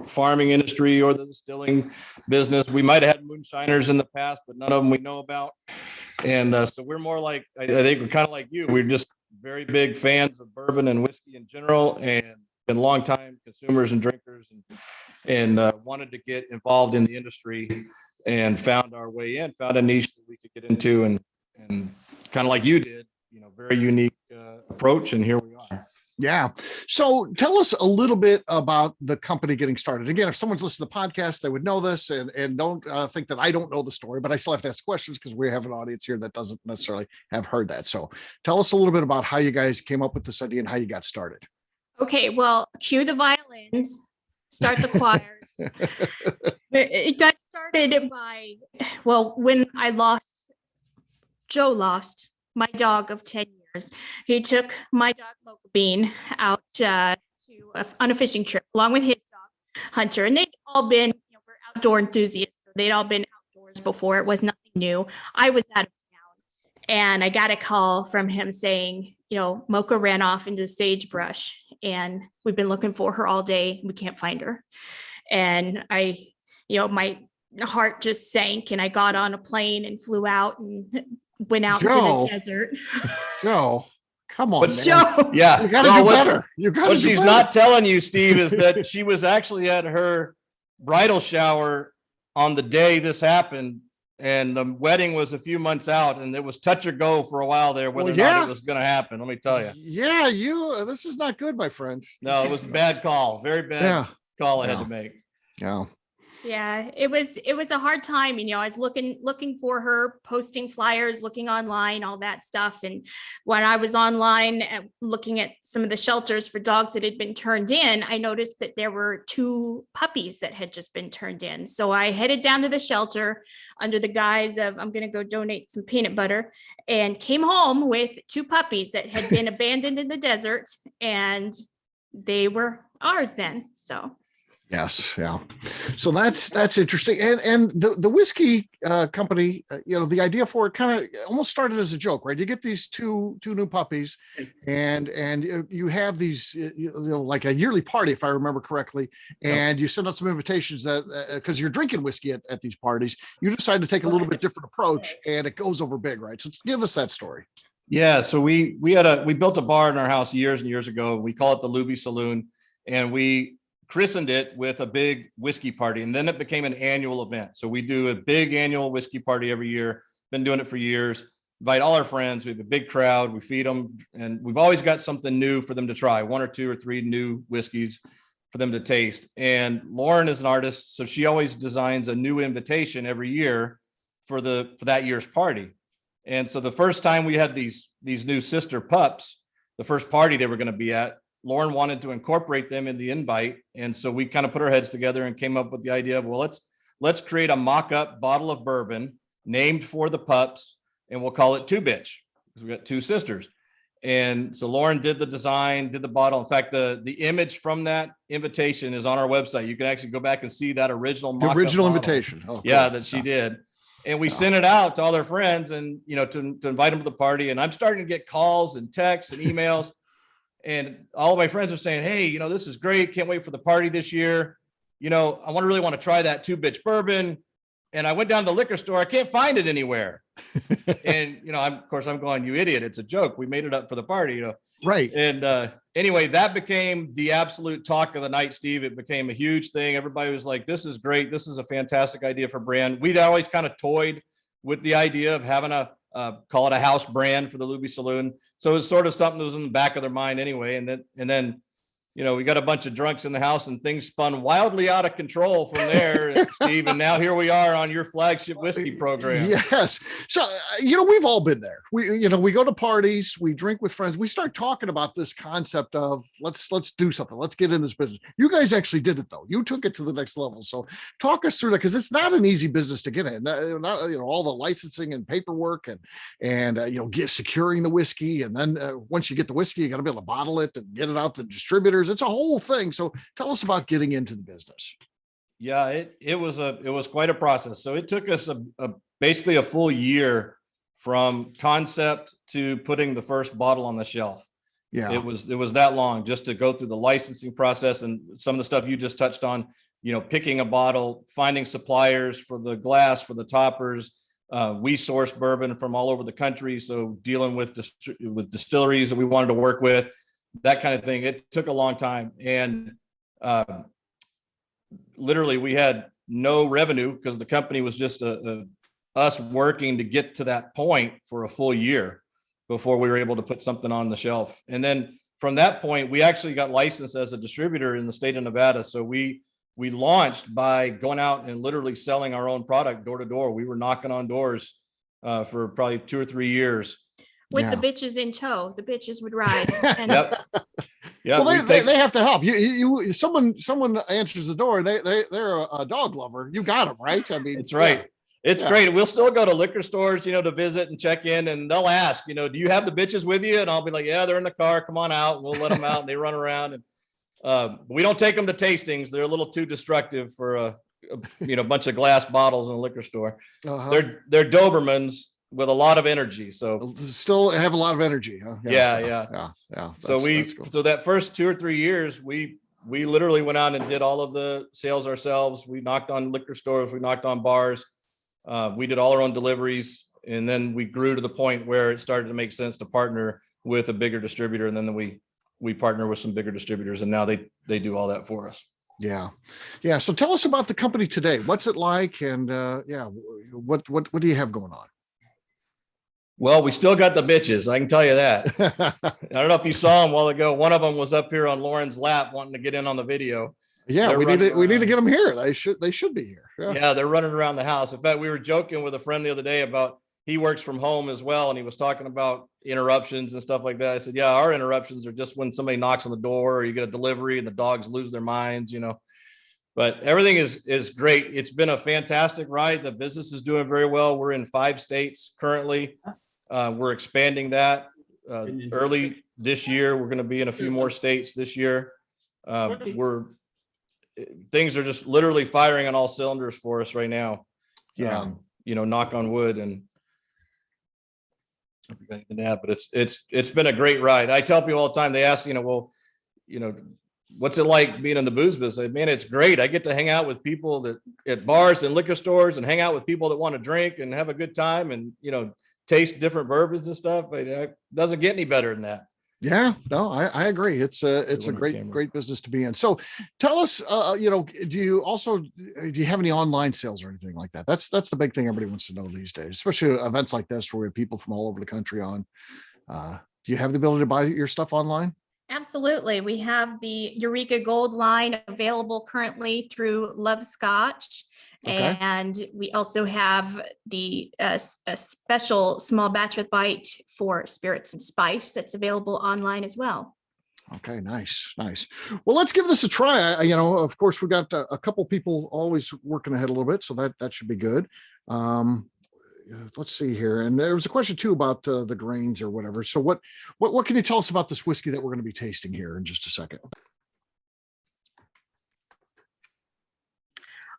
E: farming industry or the distilling business. We might have had moonshiners in the past, but none of them we know about. And so we're more like, I think we're kind of like you. We're just very big fans of bourbon and whiskey in general, and been long time consumers and drinkers, and wanted to get involved in the industry, and found our way in, found a niche that we could get into, and kind of like you did, very unique approach. And here we are.
A: Yeah. So tell us a little bit about the company getting started. Again, if someone's listened to the podcast, they would know this, and don't think that I don't know the story, but I still have to ask questions because we have an audience here that doesn't necessarily have heard that. So tell us a little bit about how you guys came up with this idea and how you got started.
D: Okay, well, cue the violins, start the choirs. It got started by, when Joe lost my dog of 10 years. He took my dog Mocha Bean out on a fishing trip along with his dog Hunter, and they'd all been, we're outdoor enthusiasts, so they'd all been outdoors before. It was nothing new. I was out of town, and I got a call from him saying, Mocha ran off into the sagebrush, and we've been looking for her all day. We can't find her. And my heart just sank, and I got on a plane and flew out and went out into the desert.
A: Joe, come on, man.
D: Joe.
E: Yeah.
A: You gotta do better. You gotta
E: What
A: do
E: she's
A: better.
E: not telling you, Steve, is that she was actually at her bridal shower on the day this happened, and the wedding was a few months out, and it was touch or go for a while there whether or not it was going to happen. Let me tell you.
A: Yeah, this is not good, my friend.
E: No, it was a bad call. Very bad call I had to make.
A: Yeah.
D: Yeah, it was a hard time. I was looking for her, posting flyers, looking online, all that stuff. And when I was online looking at some of the shelters for dogs that had been turned in, I noticed that there were 2 puppies that had just been turned in. So I headed down to the shelter under the guise of, I'm going to go donate some peanut butter, and came home with 2 puppies that had been abandoned in the desert, and they were ours then. So.
A: Yes. Yeah. So that's interesting. And the whiskey company, the idea for it kind of almost started as a joke, right? You get these two new puppies, and you have these, like a yearly party, if I remember correctly, and you send out some invitations that because you're drinking whiskey at these parties, you decide to take a little bit different approach, and it goes over big, right? So give us that story.
E: Yeah. So we built a bar in our house years and years ago. We call it the Luby Saloon, and we christened it with a big whiskey party, and then it became an annual event. So we do a big annual whiskey party every year. Been doing it for years. Invite all our friends. We have a big crowd. We feed them, and we've always got something new for them to try. 1 or 2 or 3 new whiskeys for them to taste. And Lauren is an artist, so she always designs a new invitation every year for that year's party. And so the first time we had these new sister pups, the first party they were going to be at, Lauren wanted to incorporate them in the invite. And so we kind of put our heads together and came up with the idea of, well, let's create a mock-up bottle of bourbon named for the pups, and we'll call it 2-Bitch, because we got 2 sisters. And so Lauren did the design, did the bottle. In fact, the image from that invitation is on our website. You can actually go back and see that original
A: invitation. Oh,
E: yeah,
A: cool.
E: that she did. And we sent it out to all their friends, and to invite them to the party. And I'm starting to get calls and texts and emails. And all of my friends are saying, hey, this is great. Can't wait for the party this year. I really want to try that 2-Bitch bourbon. And I went down to the liquor store. I can't find it anywhere. And, of course, I'm going, you idiot. It's a joke. We made it up for the party,
A: Right.
E: And anyway, that became the absolute talk of the night, Steve. It became a huge thing. Everybody was like, this is great. This is a fantastic idea for brand. We'd always kind of toyed with the idea of having call it a house brand for the Luby Saloon. So it was sort of something that was in the back of their mind anyway. And then we got a bunch of drunks in the house and things spun wildly out of control from there, Steve. And now here we are on your flagship whiskey program.
A: Yes. So, we've all been there. We go to parties, we drink with friends. We start talking about this concept of let's do something. Let's get in this business. You guys actually did it though. You took it to the next level. So talk us through that, because it's not an easy business to get in. Not, all the licensing and paperwork and securing the whiskey. And then once you get the whiskey, you got to be able to bottle it and get it out to distributors. It's a whole thing. So tell us about getting into the business.
E: Yeah, it was quite a process. So it took us basically a full year from concept to putting the first bottle on the shelf.
A: Yeah,
E: it was that long just to go through the licensing process and some of the stuff you just touched on. Picking a bottle, finding suppliers for the glass, for the toppers. We source bourbon from all over the country, so dealing with distilleries that we wanted to work with. That kind of thing. It took a long time. And literally we had no revenue because the company was just us working to get to that point for a full year before we were able to put something on the shelf. And then from that point, we actually got licensed as a distributor in the state of Nevada. So we launched by going out and literally selling our own product door to door. We were knocking on doors for probably 2 or 3 years.
D: With the bitches in tow, the bitches would ride. And
E: Yep. Yeah.
A: Well, they have to help you. Someone answers the door. They're a dog lover. You got them, right? I mean,
E: it's right. It's great. We'll still go to liquor stores, to visit and check in, and they'll ask, do you have the bitches with you? And I'll be like, yeah, they're in the car. Come on out. We'll let them out, and they run around. And we don't take them to tastings. They're a little too destructive for a bunch of glass bottles in a liquor store.
A: Uh-huh.
E: They're Dobermans with a lot of energy. So
A: still have a lot of energy, huh?
E: Yeah. So so that first 2 or 3 years, we literally went out and did all of the sales ourselves. We knocked on liquor stores, we knocked on bars, we did all our own deliveries, and then we grew to the point where it started to make sense to partner with a bigger distributor, and then we partner with some bigger distributors, and now they do all that for us.
A: Yeah. So tell us about the company today. What's it like, and what do you have going on?
E: Well, we still got the bitches. I can tell you that. I don't know if you saw them a while ago. One of them was up here on Lauren's lap wanting to get in on the video.
A: Yeah, we need to get them here. They should be here.
E: Yeah, they're running around the house. In fact, we were joking with a friend the other day about he works from home as well, and he was talking about interruptions and stuff like that. I said, yeah, our interruptions are just when somebody knocks on the door or you get a delivery and the dogs lose their minds, But everything is great. It's been a fantastic ride. The business is doing very well. We're in 5 states currently. We're expanding that early this year. We're going to be in a few more states this year. Things are just literally firing on all cylinders for us right now.
A: Yeah.
E: Knock on wood. And but it's been a great ride. I tell people all the time, they ask, what's it like being in the booze business? Man, it's great. I get to hang out with people that at bars and liquor stores and hang out with people that want to drink and have a good time and, taste different bourbons and stuff. But it doesn't get any better than that.
A: Yeah, no, I agree. It's a great business to be in. So tell us, do you have any online sales or anything like that? That's the big thing everybody wants to know these days, especially events like this where we have people from all over the country on. Do you have the ability to buy your stuff online?
D: absolutely. We have the Eureka Gold line available currently through Love Scotch.
A: Okay.
D: And we also have the a special small batch with bite for Spirits and Spice that's available online as well.
A: Okay, nice. Well, let's give this a try. Of course, we've got a couple people always working ahead a little bit, so that should be good. Let's see here. And there was a question too about the grains or whatever. So what can you tell us about this whiskey that we're going to be tasting here in just a second?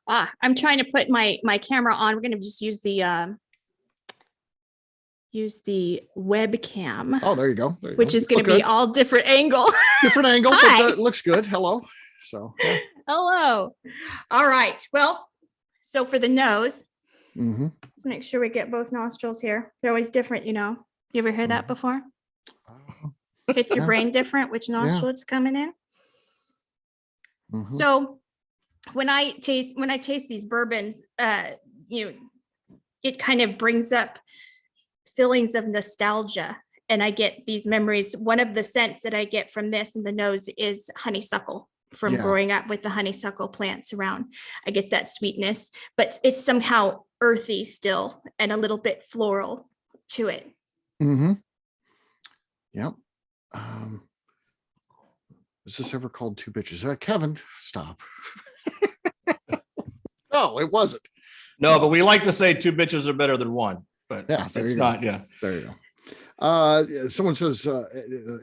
D: I'm trying to put my camera on. We're going to just use the webcam.
A: Oh, there you go.
D: Which is going to be all different angle.
A: Different angle,
D: Hi.
A: but looks good. Hello. So. Yeah.
D: Hello. All right. Well, so for the nose,
A: Mm-hmm.
D: let's make sure we get both nostrils here. They're always different, You ever heard that before? Hits your brain different, which nostril it's coming in.
A: Mm-hmm.
D: So when I taste these bourbons, it kind of brings up feelings of nostalgia and I get these memories. One of the scents that I get from this in the nose is honeysuckle from
A: Yeah.
D: growing up with the honeysuckle plants around. I get that sweetness, but it's somehow earthy still and a little bit floral to it.
A: Mm-hmm. Yep. Is this ever called Two Bitches? Kevin, stop. No, it wasn't.
E: No, but we like to say two bitches are better than one, but
A: Yeah, there
E: it's
A: you go.
E: not. Yeah.
A: There you go. Someone says,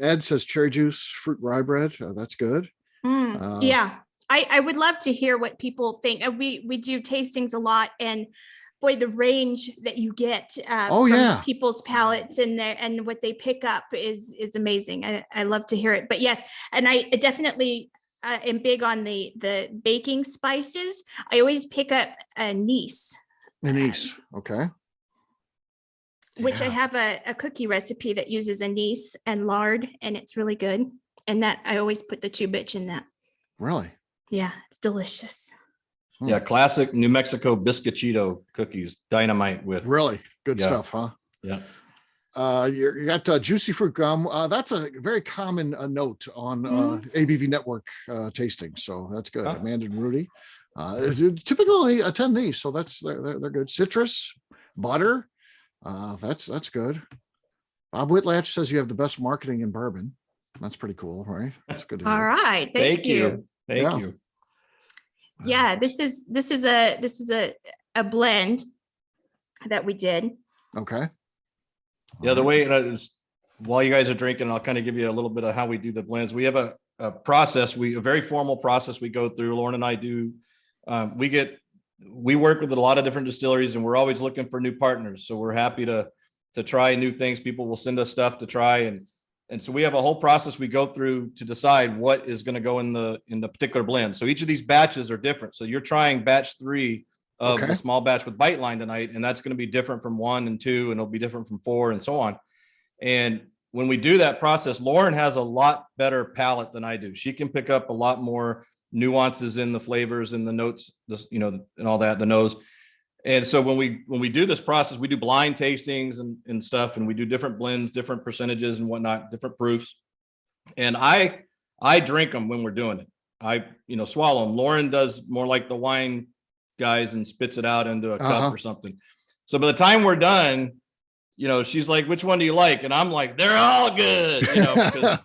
A: Ed says cherry juice, fruit rye bread. That's good.
D: Yeah, I would love to hear what people think. We do tastings a lot, and boy, the range that you get from people's palates and what they pick up is amazing. I love to hear it. But yes, and I definitely am big on the baking spices. I always pick up anise.
A: Anise, okay.
D: Which I
A: Yeah.
D: have a cookie recipe that uses anise and lard, and it's really good. And that I always put the 2-bitch in that.
A: Really?
D: Yeah, it's delicious.
E: Yeah. Classic New Mexico biscuitito cookies, dynamite with.
A: Really good
E: Yeah.
A: stuff, huh?
E: Yeah.
A: You got juicy fruit gum. That's a very common note on ABV Network tasting. So that's good.
E: Huh.
A: Amanda and Rudy typically attend these, so they're good. Citrus, butter. That's good. Bob Whitlatch says you have the best marketing in bourbon. That's pretty cool, right? That's good to hear.
D: All right.
E: Thank you. Thank
A: Yeah.
E: you.
D: Yeah, this is a blend that we did.
A: Okay.
E: Yeah, the way it is, while you guys are drinking, I'll kind of give you a little bit of how we do the blends. We have a process, a very formal process we go through. Lauren and I do. We work with a lot of different distilleries, and we're always looking for new partners. So we're happy to try new things. People will send us stuff to try, and so we have a whole process we go through to decide what is going to go in the particular blend. So each of these batches are different. So you're trying batch 3 of
A: Okay.
E: the small batch with Bite Line tonight, and that's going to be different from 1 and 2, and it'll be different from 4 and so on. And when we do that process, Lauren has a lot better palate than I do. She can pick up a lot more nuances in the flavors and the notes, and all that, the nose. And so when we do this process, we do blind tastings and stuff, and we do different blends, different percentages and whatnot, different proofs. And I drink them when we're doing it. I swallow them. Lauren does more like the wine guys and spits it out into a cup or something. So by the time we're done, she's like, which one do you like? And I'm like, they're all good.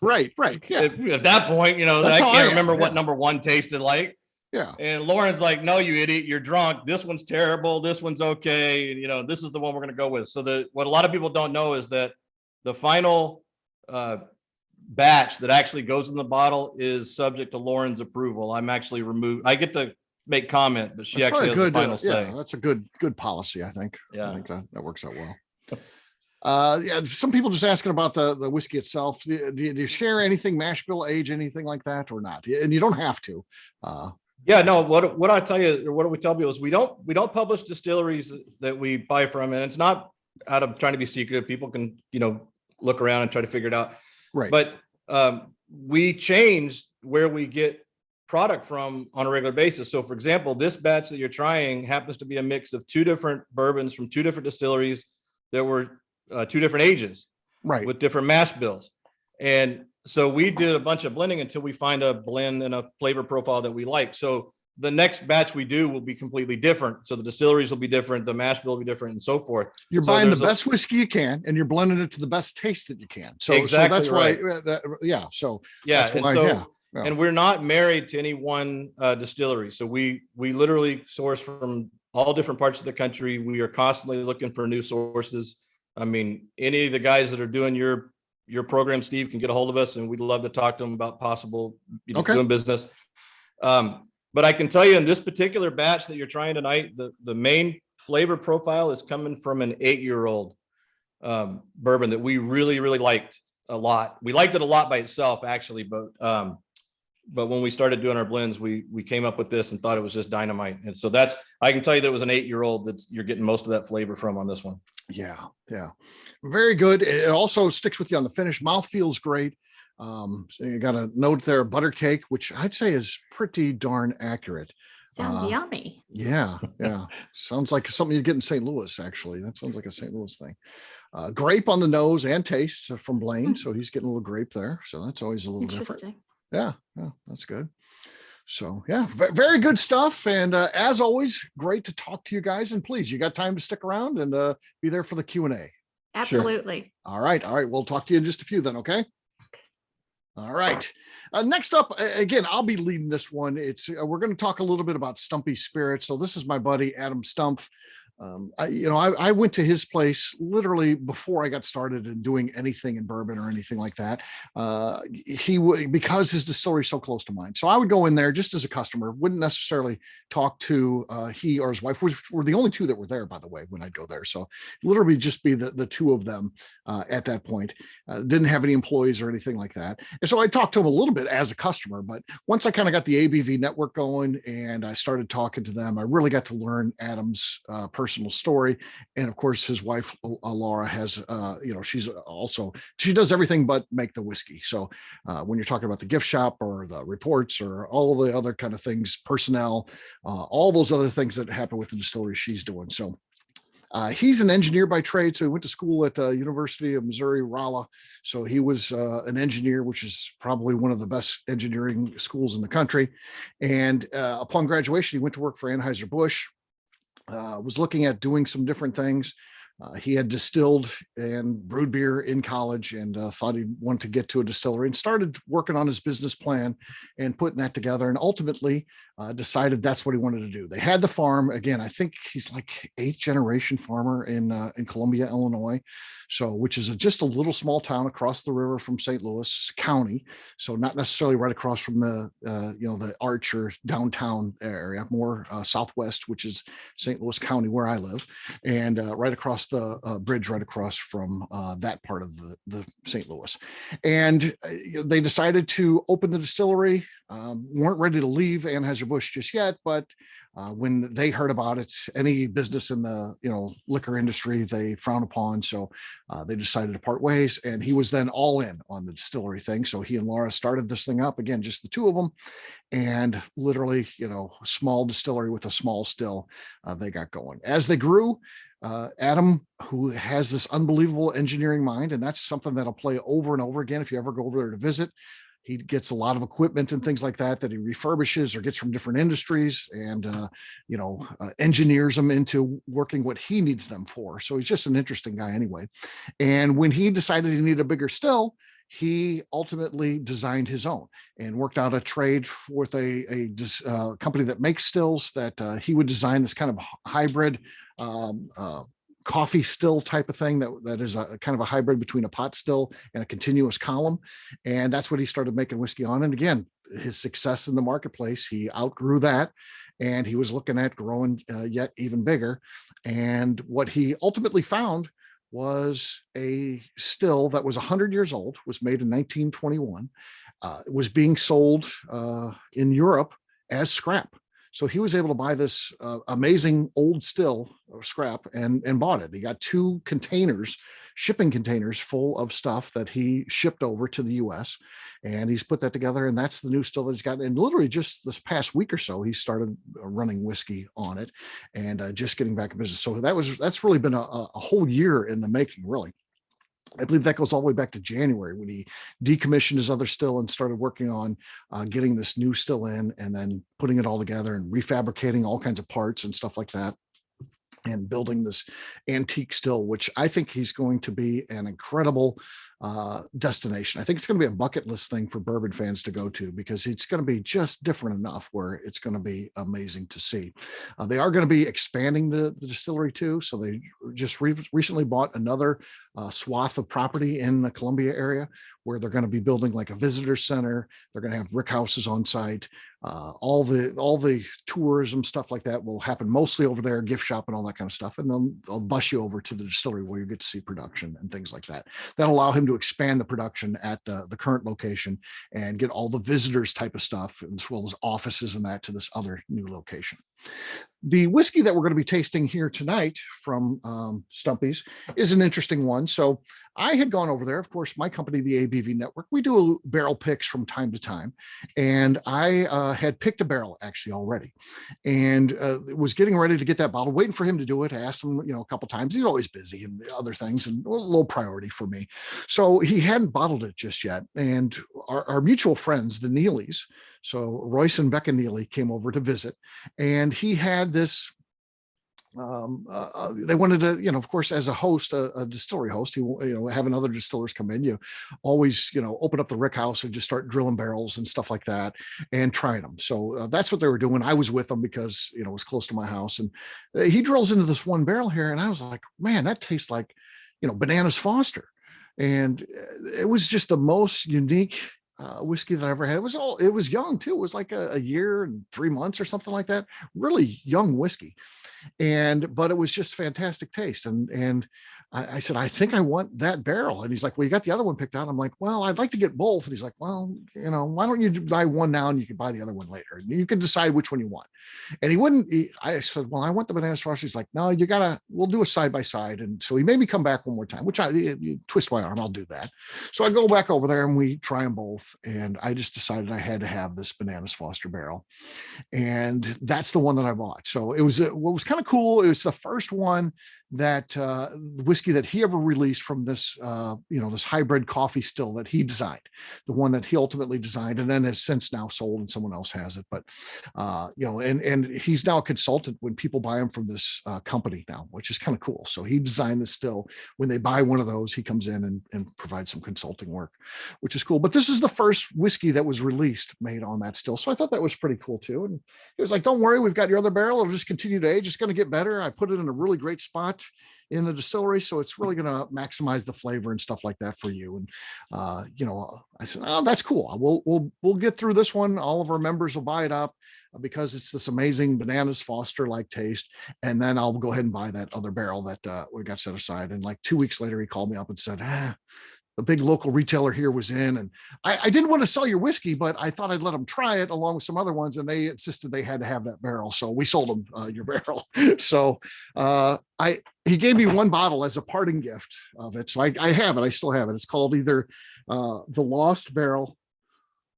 A: Right. Yeah.
E: At that point, I can't remember what number 1 tasted like.
A: Yeah.
E: And Lauren's like, no, you idiot, you're drunk. This one's terrible. This one's okay. And, this is the one we're going to go with. So what a lot of people don't know is that the final batch that actually goes in the bottle is subject to Lauren's approval. I'm actually removed. I get to make comment, but she
A: That's
E: actually has
A: probably
E: the final say.
A: Yeah, that's a good policy, I think.
E: Yeah.
A: I think that works out well. Yeah, some people just asking about the whiskey itself. Do you share anything, mash bill, age, anything like that, or not? And you don't have to.
E: Yeah, no, what I tell you, or what do we tell people is we don't publish distilleries that we buy from, and it's not out of trying to be secret. People can, look around and try to figure it out.
A: Right.
E: But we change where we get product from on a regular basis. So for example, this batch that you're trying happens to be a mix of 2 different bourbons from 2 different distilleries that were 2 different ages,
A: Right.
E: with different mash bills. And so we did a bunch of blending until we find a blend and a flavor profile that we like. So the next batch we do will be completely different. So the distilleries will be different, the mash bill will be different, and so forth.
A: You're
E: So
A: buying the
E: there's
A: best whiskey you can, and you're blending it to the best taste that you can. So
E: Exactly
A: that's
E: right.
A: why. So
E: Yeah,
A: that's
E: and
A: why,
E: so
A: yeah.
E: and we're not married to any one distillery. So we literally source from all different parts of the country. We are constantly looking for new sources. I mean, any of the guys that are doing your program, Steve, can get a hold of us, and we'd love to talk to them about possible
A: Okay.
E: doing business. But I can tell you in this particular batch that you're trying tonight, the main flavor profile is coming from an 8-year-old bourbon that we really, really liked a lot. We liked it a lot by itself, actually, but when we started doing our blends, we came up with this and thought it was just dynamite. And so I can tell you that was an 8-year-old that you're getting most of that flavor from on this one.
A: Yeah. Very good. It also sticks with you on the finish. Mouth feels great. So you got a note there, butter cake, which I'd say is pretty darn accurate.
D: Sounds yummy.
A: Yeah. Sounds like something you get in St. Louis, actually. That sounds like a St. Louis thing. grape on the nose and taste from Blaine. So he's getting a little grape there. So that's always a little different.
D: Interesting.
A: Yeah, that's good. So yeah, very good stuff. And as always, great to talk to you guys. And please, you got time to stick around and be there for the Q&A.
D: Absolutely.
A: All right. We'll talk to you in just a few then. Okay. All right. Next up, again, I'll be leading this one. We're going to talk a little bit about Stumpy Spirits. So this is my buddy, Adam Stumpf. I went to his place literally before I got started in doing anything in bourbon or anything like that. Because his distillery is so close to mine. So I would go in there just as a customer, wouldn't necessarily talk to he or his wife, which were the only two that were there, by the way, when I'd go there. So literally just be the two of them at that point. Didn't have any employees or anything like that. And so I talked to him a little bit as a customer, but once I kind of got the ABV network going and I started talking to them, I really got to learn Adam's personal story. And of course, his wife, Laura, has, she does everything but make the whiskey. So when you're talking about the gift shop or the reports or all the other kind of things, personnel, all those other things that happen with the distillery, she's doing. So he's an engineer by trade. So he went to school at the University of Missouri, Rolla. So he was an engineer, which is probably one of the best engineering schools in the country. And upon graduation, he went to work for Anheuser-Busch. Was looking at doing some different things. He had distilled and brewed beer in college and thought he wanted to get to a distillery and started working on his business plan and putting that together, and ultimately decided that's what he wanted to do. They had the farm. Again, I think he's like 8th generation farmer in Columbia, Illinois. So, which is just a little small town across the river from St. Louis County. So not necessarily right across from the Arch or downtown area, more southwest, which is St. Louis County where I live, and right across the bridge right across from that part of the St. Louis. And they decided to open the distillery. Weren't ready to leave Anheuser-Busch just yet, but when they heard about it, any business in the liquor industry they frown upon. So they decided to part ways, and he was then all in on the distillery thing. So he and Laura started this thing up, again, just the two of them, and literally, small distillery with a small still, they got going. As they grew, Adam, who has this unbelievable engineering mind, and that's something that'll play over and over again if you ever go over there to visit. He gets a lot of equipment and things like that he refurbishes or gets from different industries, and engineers them into working what he needs them for. So he's just an interesting guy anyway. And when he decided he needed a bigger still, he ultimately designed his own and worked out a trade with a company that makes stills, that he would design this kind of hybrid coffee still type of thing that is a kind of a hybrid between a pot still and a continuous column. And that's what he started making whiskey on. And again, his success in the marketplace, he outgrew that, and he was looking at growing yet even bigger. And what he ultimately found was a still that was 100 years old, was made in 1921, was being sold in Europe as scrap. So he was able to buy this amazing old still or scrap and bought it. He got 2 shipping containers full of stuff that he shipped over to the US, and he's put that together. And that's the new still that he's got. And literally just this past week or so, he started running whiskey on it and just getting back in business. So that's really been a whole year in the making, really. I believe that goes all the way back to January when he decommissioned his other still and started working on getting this new still in, and then putting it all together and refabricating all kinds of parts and stuff like that, and building this antique still, which I think he's going to be an incredible destination. I think it's going to be a bucket list thing for bourbon fans to go to, because it's going to be just different enough where it's going to be amazing to see. They are going to be expanding the distillery too. So they just recently bought another swath of property in the Columbia area, where they're going to be building like a visitor center. They're going to have rick houses on site. All the tourism stuff like that will happen mostly over there, gift shop and all that kind of stuff. And then they'll bus you over to the distillery where you get to see production and things like that. That'll allow him to expand the production at the current location and get all the visitors type of stuff, as well as offices and that, to this other new location. The whiskey that we're going to be tasting here tonight from Stumpy's is an interesting one. So I had gone over there. Of course, my company, the ABV Network, we do barrel picks from time to time. And I had picked a barrel actually already and was getting ready to get that bottle, waiting for him to do it. I asked him, a couple times. He's always busy and other things and a low priority for me. So he hadn't bottled it just yet. And our mutual friends, the Neelys, so Royce and Becca Neely came over to visit, and he had this. They wanted to, of course, as a host, a distillery host, having other distillers come in, you always, open up the rick house and just start drilling barrels and stuff like that and trying them. So that's what they were doing. I was with them because, it was close to my house, and he drills into this one barrel here, and I was like, man, that tastes like, Bananas Foster. And it was just the most unique whiskey that I ever had. It was young too. It was like a year and 3 months or something like that. Really young whiskey. But it was just fantastic taste. And I said, I think I want that barrel. And he's like, well, you got the other one picked out. I'm like, well, I'd like to get both. And he's like, well, why don't you buy one now and you can buy the other one later? And you can decide which one you want. And I said, well, I want the Bananas Foster. He's like, no, we'll do a side by side. And so he made me come back one more time, which you twist my arm, I'll do that. So I go back over there and we try them both. And I just decided I had to have this Bananas Foster barrel. And that's the one that I bought. So it was, what was kind of cool. It was the first one that the whiskey that he ever released from this, this hybrid coffee still that he designed, the one that he ultimately designed, and then has since now sold and someone else has it. But, and he's now a consultant when people buy him from this company now, which is kind of cool. So he designed this still. When they buy one of those, he comes in and provides some consulting work, which is cool. But this is the first whiskey that was released made on that still. So I thought that was pretty cool too. And it was like, don't worry, we've got your other barrel. It'll just continue to age. It's going to get better. I put it in a really great spot in the distillery, so it's really going to maximize the flavor and stuff like that for you. And I said, oh, that's cool. We'll get through this one. All of our members will buy it up because it's this amazing Bananas Foster like taste, and then I'll go ahead and buy that other barrel that we got set aside. And like 2 weeks later, he called me up and said, the big local retailer here was in, and I didn't want to sell your whiskey, but I thought I'd let them try it along with some other ones, and they insisted they had to have that barrel. So we sold them your barrel. So he gave me one bottle as a parting gift of it. So I have it. I still have it. It's called either the Lost Barrel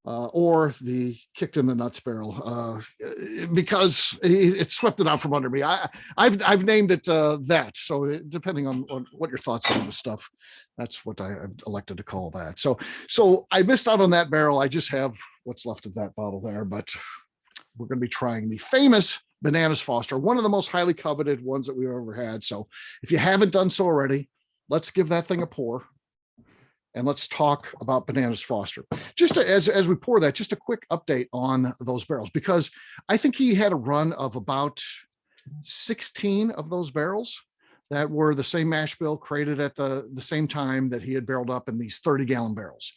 A: or the Kicked in the Nuts barrel, because it swept it out from under me. I've named it that. So depending on what your thoughts are on the stuff, that's what I've elected to call that. So I missed out on that barrel. I just have what's left of that bottle there, but we're going to be trying the famous Bananas Foster, one of the most highly coveted ones that we've ever had. So if you haven't done so already, let's give that thing a pour. And let's talk about Bananas Foster. Just as we pour that, just a quick update on those barrels, because I think he had a run of about 16 of those barrels that were the same mash bill, created at the same time that he had barreled up in these 30-gallon barrels.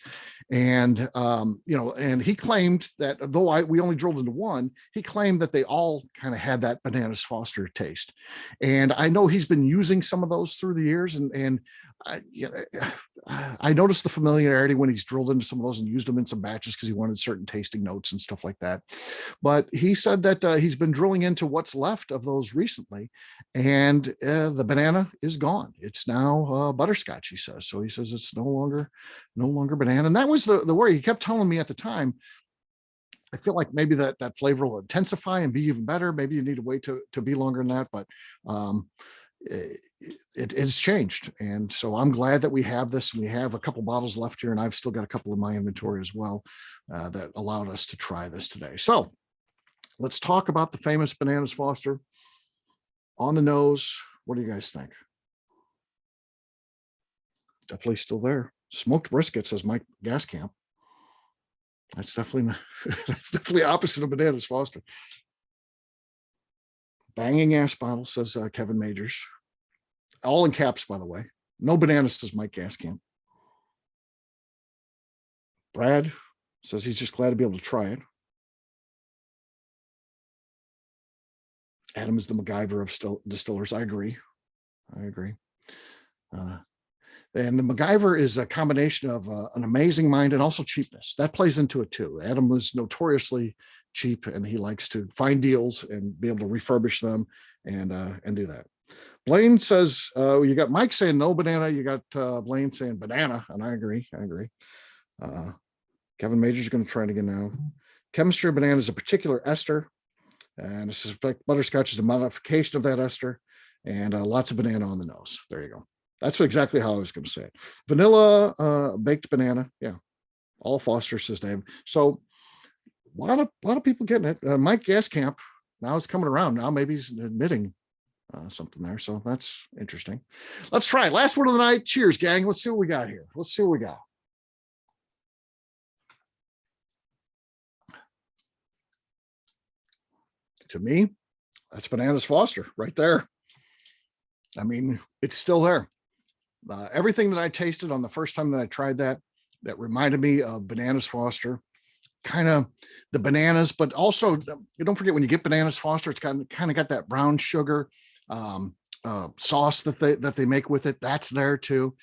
A: And, and he claimed that though we only drilled into one, he claimed that they all kind of had that Bananas Foster taste. And I know he's been using some of those through the years, and I noticed the familiarity when he's drilled into some of those and used them in some batches because he wanted certain tasting notes and stuff like that. But he said that he's been drilling into what's left of those recently, and the banana is gone. It's now butterscotch, he says. So he says it's no longer banana. And that was the worry. He kept telling me at the time, I feel like maybe that flavor will intensify and be even better. Maybe you need to wait to be longer than that, but it has changed. And so I'm glad that we have this, and we have a couple bottles left here, and I've still got a couple in my inventory as well that allowed us to try this today. So let's talk about the famous Bananas Foster. On the nose, what do you guys think? Definitely still there. Smoked brisket, says Mike Gascamp. That's definitely opposite of Bananas Foster. Banging ass bottle, says Kevin Majors. All in caps, by the way. No bananas, says Mike Gascamp. Brad says he's just glad to be able to try it. Adam is the MacGyver of distillers. I agree. And the MacGyver is a combination of an amazing mind and also cheapness. That plays into it too. Adam was notoriously cheap, and he likes to find deals and be able to refurbish them and do that. Blaine says, you got Mike saying no banana. You got Blaine saying banana, and I agree. Kevin Major's going to try it again now. Chemistry of banana is a particular ester, and I suspect butterscotch is a modification of that ester, and lots of banana on the nose. There you go. That's exactly how I was going to say it. Vanilla baked banana. Yeah. All Foster, says Dave. So a lot of people getting it. Mike Gascamp now is coming around. Now maybe he's admitting something there. So that's interesting. Let's try it. Last one of the night. Cheers, gang. Let's see what we got here. Let's see what we got. To me, that's Bananas Foster right there. I mean, it's still there. Everything that I tasted on the first time that I tried that reminded me of Bananas Foster, kind of the bananas, but also don't forget when you get Bananas Foster, it's kind of got that brown sugar sauce that they make with it. That's there too.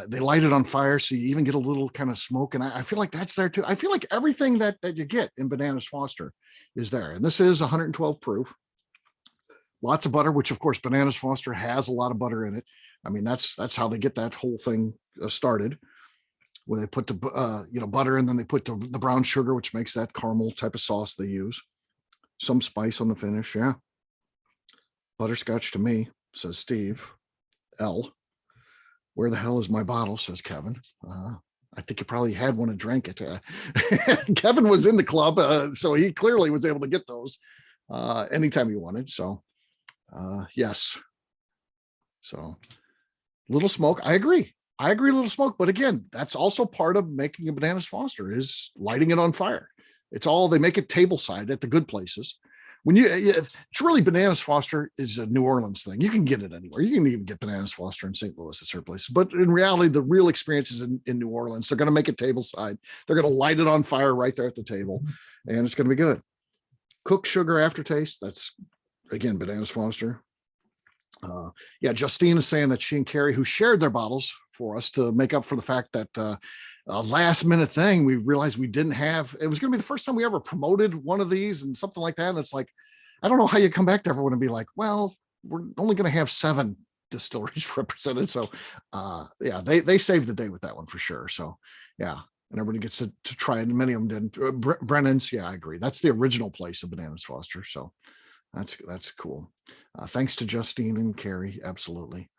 A: They light it on fire, so you even get a little kind of smoke, and I feel like that's there too. I feel like everything that you get in Bananas Foster is there, and this is 112 proof. Lots of butter, which of course Bananas Foster has a lot of butter in it. I mean, that's how they get that whole thing started, where they put the butter, and then they put the brown sugar, which makes that caramel type of sauce they use. Some spice on the finish. Yeah. Butterscotch to me, says Steve L. Where the hell is my bottle, says Kevin. I think you probably had one and drank it. Kevin was in the club, so he clearly was able to get those anytime he wanted. So yes. So little smoke. I agree, little smoke. But again, that's also part of making a Bananas Foster is lighting it on fire. It's all, they make it table side at the good places. When it's really Bananas Foster is a New Orleans thing. You can get it anywhere. You can even get Bananas Foster in St. Louis at certain places. But in reality, the real experience is in New Orleans. They're going to make it table side. They're going to light it on fire right there at the table, and it's going to be good. Cooked sugar aftertaste. That's again Bananas Foster. Yeah, Justine is saying that she and Carrie, who shared their bottles for us to make up for the fact that last minute thing, we realized we didn't have, it was going to be the first time we ever promoted one of these and something like that. And it's like, I don't know how you come back to everyone and be like, well, we're only going to have 7 distilleries represented. So yeah, they saved the day with that one for sure. So yeah, and everybody gets to try it. Many of them didn't. Brennan's, yeah, I agree. That's the original place of Bananas Foster. So that's cool. Thanks to Justine and Carrie. Absolutely.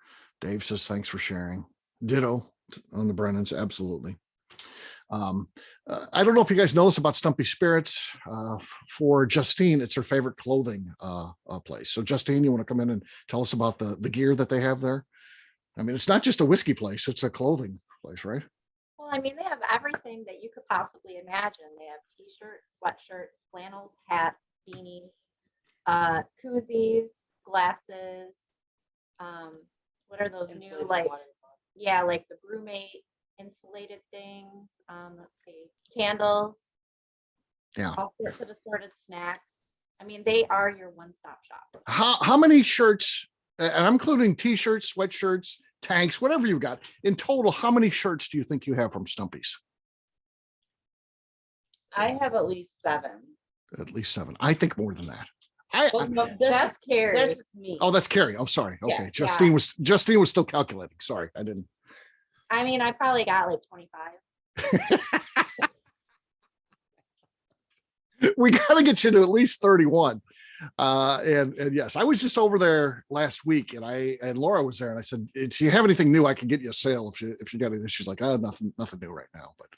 A: Dave says, thanks for sharing. Ditto on the Brennans. Absolutely. I don't know if you guys know this about Stumpy Spirits. For Justine, it's her favorite clothing place. So Justine, you want to come in and tell us about the gear that they have there? I mean, it's not just a whiskey place, it's a clothing place, right?
G: Well, I mean, they have everything that you could possibly imagine. They have t-shirts, sweatshirts, flannels, hats, beanies, koozies, glasses. What are those new, like, yeah, like the BrewMate insulated things. Let's see, candles.
A: Yeah.
G: All sorts of assorted snacks. I mean, they are your one-stop shop.
A: How many shirts, and I'm including t-shirts, sweatshirts, tanks, whatever you've got in total, how many shirts do you think you have from Stumpy's?
G: I have at least 7.
A: At least 7. I think more than that.
G: That's Carrie. That's just me.
A: Oh, that's Carrie. Oh, sorry. Okay.
G: Yeah,
A: Justine was still calculating. Sorry, I didn't.
G: I mean, I probably got like 25.
A: We got to get you to at least 31. And yes, I was just over there last week, and Laura was there, and I said, do you have anything new? I can get you a sale if you got anything. She's like, oh, nothing new right now. But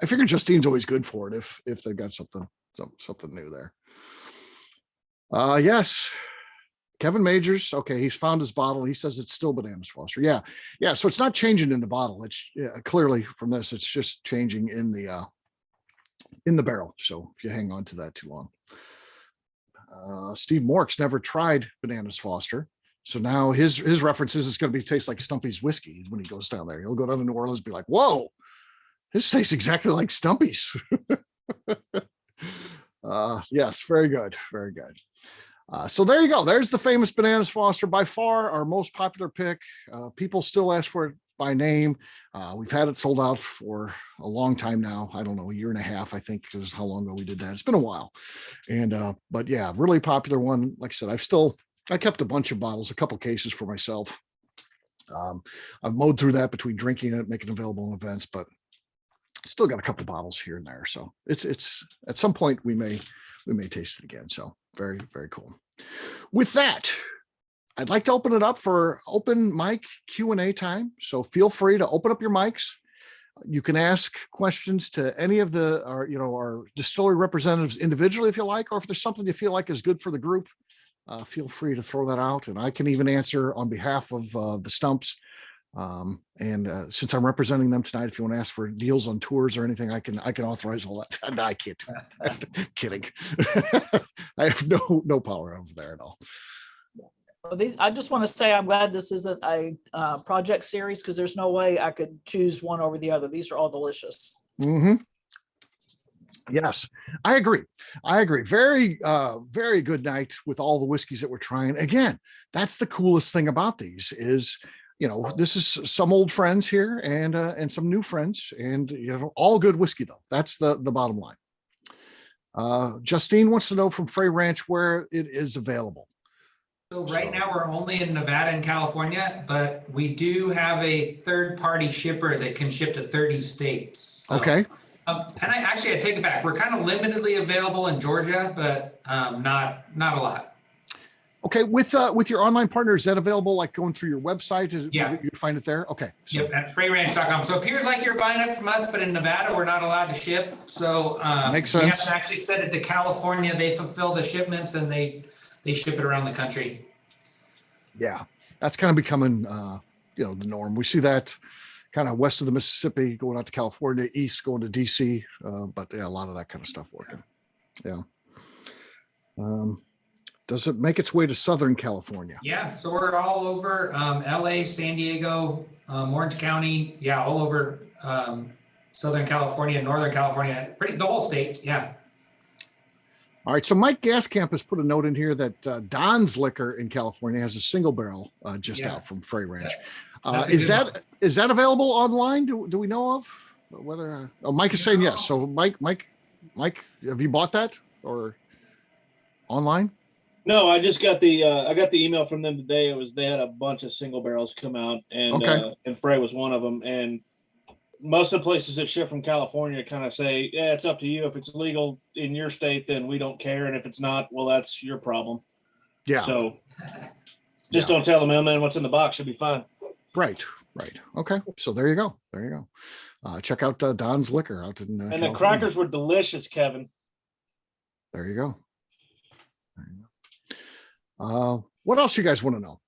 A: I figured Justine's always good for it if they've got something new there. Yes. Kevin Majors. Okay. He's found his bottle. He says it's still Bananas Foster. Yeah. Yeah. So it's not changing in the bottle. It's clearly from this, it's just changing in the barrel. So if you hang on to that too long, Steve Morks never tried Bananas Foster. So now his references is going to taste like Stumpy's whiskey when he goes down there. He'll go down to New Orleans and be like, whoa, this tastes exactly like Stumpy's. Yes. Very good. Very good. So there you go. There's the famous Bananas Foster, by far our most popular pick. People still ask for it by name. We've had it sold out for a long time now. I don't know, a year and a half, I think, is how long ago we did that. It's been a while. And but yeah, really popular one. Like I said, I kept a bunch of bottles, a couple cases for myself. I've mowed through that between drinking it, making it available in events, but still got a couple bottles here and there. So it's at some point we may taste it again. So very, very cool. With that, I'd like to open it up for open mic Q&A time. So feel free to open up your mics. You can ask questions to any of our distillery representatives individually if you like, or if there's something you feel like is good for the group, feel free to throw that out. And I can even answer on behalf of the Stumpfs. Since I'm representing them tonight, if you want to ask for deals on tours or anything, I can authorize all that. No, I can't. Kidding. I have no power over there at all.
H: I just want to say I'm glad this isn't a project series, because there's no way I could choose one over the other. These are all delicious.
A: Mm-hmm. Yes, I agree. Very, very good night with all the whiskeys that we're trying. Again, that's the coolest thing about these is, this is some old friends here and some new friends, and all good whiskey though. That's the bottom line. Justine wants to know from Frey Ranch where it is available.
B: So right now we're only in Nevada and California, but we do have a third-party shipper that can ship to 30 states. So,
A: okay.
B: And I take it back. We're kind of limitedly available in Georgia, but not a lot.
A: Okay, with your online partner, is that available? Like going through your website? You find it there. Okay. So.
B: Yep, at freyranch.com. So it appears like you're buying it from us, but in Nevada we're not allowed to ship. So
A: makes sense.
B: We have to actually send it to California. They fulfill the shipments and they ship it around the country.
A: Yeah, that's kind of becoming the norm. We see that kind of west of the Mississippi going out to California, east going to DC, but yeah, a lot of that kind of stuff working. Yeah. Does it make its way to Southern California?
B: Yeah, so we're all over LA, San Diego, Orange County, all over Southern California, Northern California, the whole state, yeah.
A: All right, so Mike Gaskamp has put a note in here that Don's Liquor in California has a single barrel out from Frey Ranch. Is that available online? Do we know of whether? Mike is saying yes. So Mike, have you bought that or online?
I: No, I just got the email from them today. They had a bunch of single barrels come out, and and Frey was one of them. And most of the places that ship from California kind of say, yeah, it's up to you. If it's legal in your state, then we don't care. And if it's not, well, that's your problem. Yeah. So just don't tell the mailman what's in the box. Should be fine.
A: Right. Okay. So there you go. Check out Don's Liquor out in
I: and
A: California.
I: the crackers were delicious, Kevin.
A: There you go. What else you guys want to know?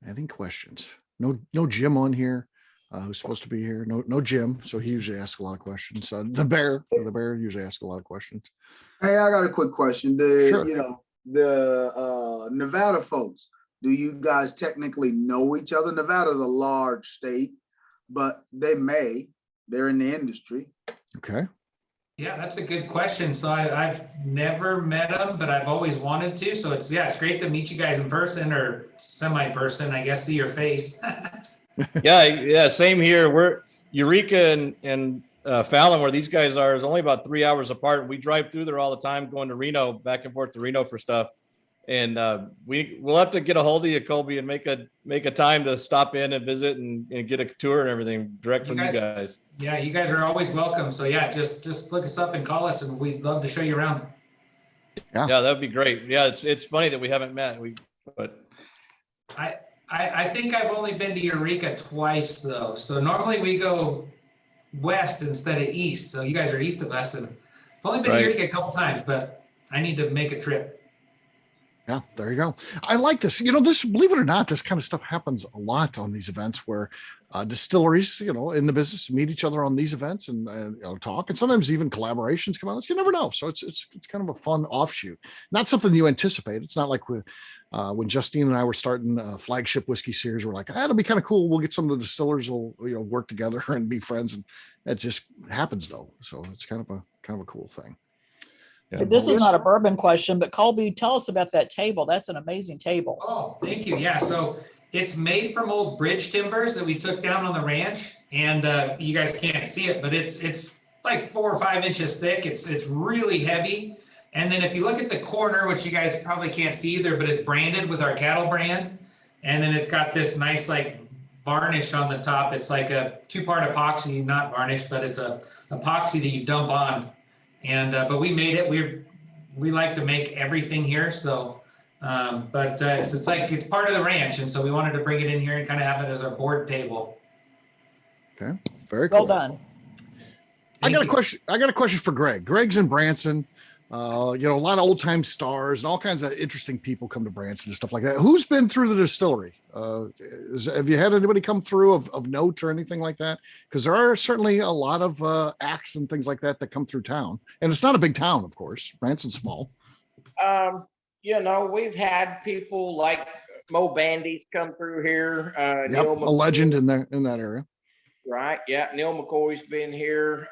A: Any questions? No Jim on here, who's supposed to be here. No Jim, so he usually asks a lot of questions. The bear usually asks a lot of questions.
J: Hey, I got a quick question.
A: Sure.
J: The Nevada folks, do you guys technically know each other? Nevada's a large state, but they're in the industry.
A: Okay.
B: Yeah, that's a good question. So I've never met them, but I've always wanted to. So it's great to meet you guys in person or semi-person, I guess, see your face.
E: Yeah, same here. We're Eureka and Fallon, where these guys are, is only about 3 hours apart. We drive through there all the time, going to Reno, back and forth to Reno for stuff. And we'll have to get a hold of you, Colby, and make a time to stop in and visit and get a tour and everything direct from you guys.
B: Yeah, you guys are always welcome. So yeah, just look us up and call us, and we'd love to show you around.
E: Yeah, that'd be great. Yeah, it's funny that we haven't met.
B: I think I've only been to Eureka twice though. So normally we go west instead of east. So you guys are east of us, and I've only been to Eureka a couple times, but I need to make a trip.
A: Yeah, there you go. I like this. This, believe it or not, this kind of stuff happens a lot on these events where distilleries, in the business meet each other on these events and talk, and sometimes even collaborations come out. You never know. So it's kind of a fun offshoot. Not something you anticipate. It's not like when Justine and I were starting Flagship Whiskey series, we're like, it'll be kind of cool. We'll get some of the distillers will work together and be friends, and that just happens though. So it's kind of a cool thing.
E: Yeah.
H: This is not a bourbon question, but Colby, tell us about that table. That's an amazing table.
B: Oh, thank you. Yeah, so it's made from old bridge timbers that we took down on the ranch, and you guys can't see it, but it's like 4 or 5 inches thick. It's really heavy. And then if you look at the corner, which you guys probably can't see either, but it's branded with our cattle brand, and then it's got this nice like varnish on the top. It's like a 2-part epoxy, not varnish, but it's a epoxy that you dump on. And but we made it. We like to make everything here, so but it's like it's part of the ranch, and so we wanted to bring it in here and kind of have it as our board table.
A: Okay, very cool.
H: Well done.
A: I got a question for Greg. Greg's in Branson. A lot of old time stars and all kinds of interesting people come to Branson and stuff like that. Who's been through the distillery? Have you had anybody come through of note or anything like that? Because there are certainly a lot of acts and things like that come through town, and it's not a big town, of course. Branson's small.
C: We've had people like Mo Bandy's come through here.
A: Yep, a legend in that area.
C: Right. Yeah. Neil McCoy's been here.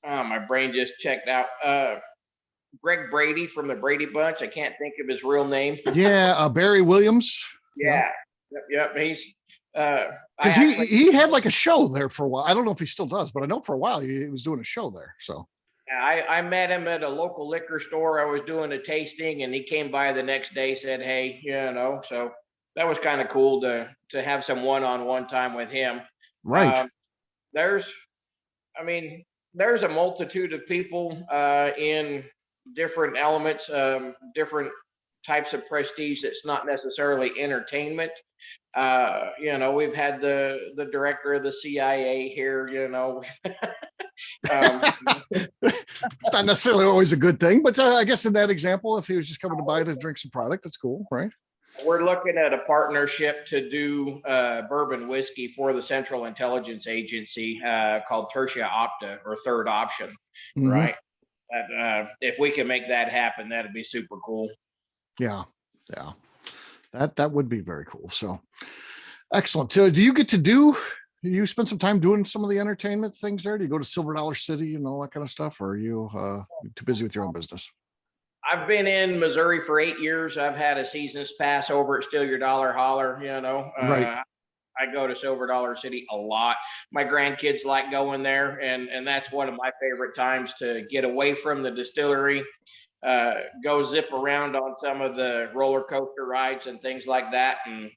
C: My brain just checked out. Greg Brady from the Brady Bunch. I can't think of his real name.
A: Yeah. Barry Williams.
C: Yeah. Yep. He's
A: because he had like a show there for a while. I don't know if he still does, but I know for a while he was doing a show there. So
C: I met him at a local liquor store. I was doing a tasting, and he came by the next day, said, "Hey, so that was kind of cool to have some one-on-one time with him."
A: Right.
C: There's a multitude of people in different elements, different types of prestige that's not necessarily entertainment. We've had the director of the CIA here,
A: It's not necessarily always a good thing, but I guess in that example, if he was just coming to buy to drink some product, that's cool, right?
C: We're looking at a partnership to do bourbon whiskey for the Central Intelligence Agency called Tertia Opta, or Third Option, right? If we can make that happen, that'd be super cool.
A: Yeah. That would be very cool. So excellent. So do you spend some time doing some of the entertainment things there? Do you go to Silver Dollar City and all that kind of stuff, or are you too busy with your own business?
C: I've been in Missouri for 8 years. I've had a season's pass over at Steal Your Dollar Holler,
A: Right.
C: I go to Silver Dollar City a lot. My grandkids like going there, and that's one of my favorite times to get away from the distillery, go zip around on some of the roller coaster rides and things like that, and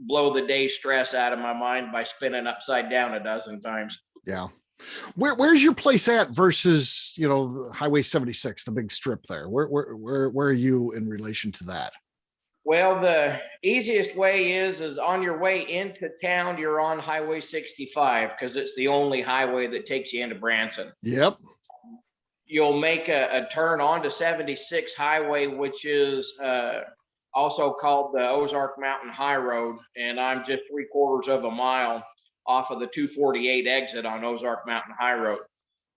C: blow the day's stress out of my mind by spinning upside down a dozen times.
A: Yeah. Where's your place at versus Highway 76, the big strip there? Where are you in relation to that?
C: Well, the easiest way is on your way into town, you're on Highway 65 because it's the only highway that takes you into Branson.
A: Yep.
C: You'll make a turn onto 76 Highway, which is also called the Ozark Mountain High Road, and I'm just 3/4 of a mile off of the 248 exit on Ozark Mountain High Road.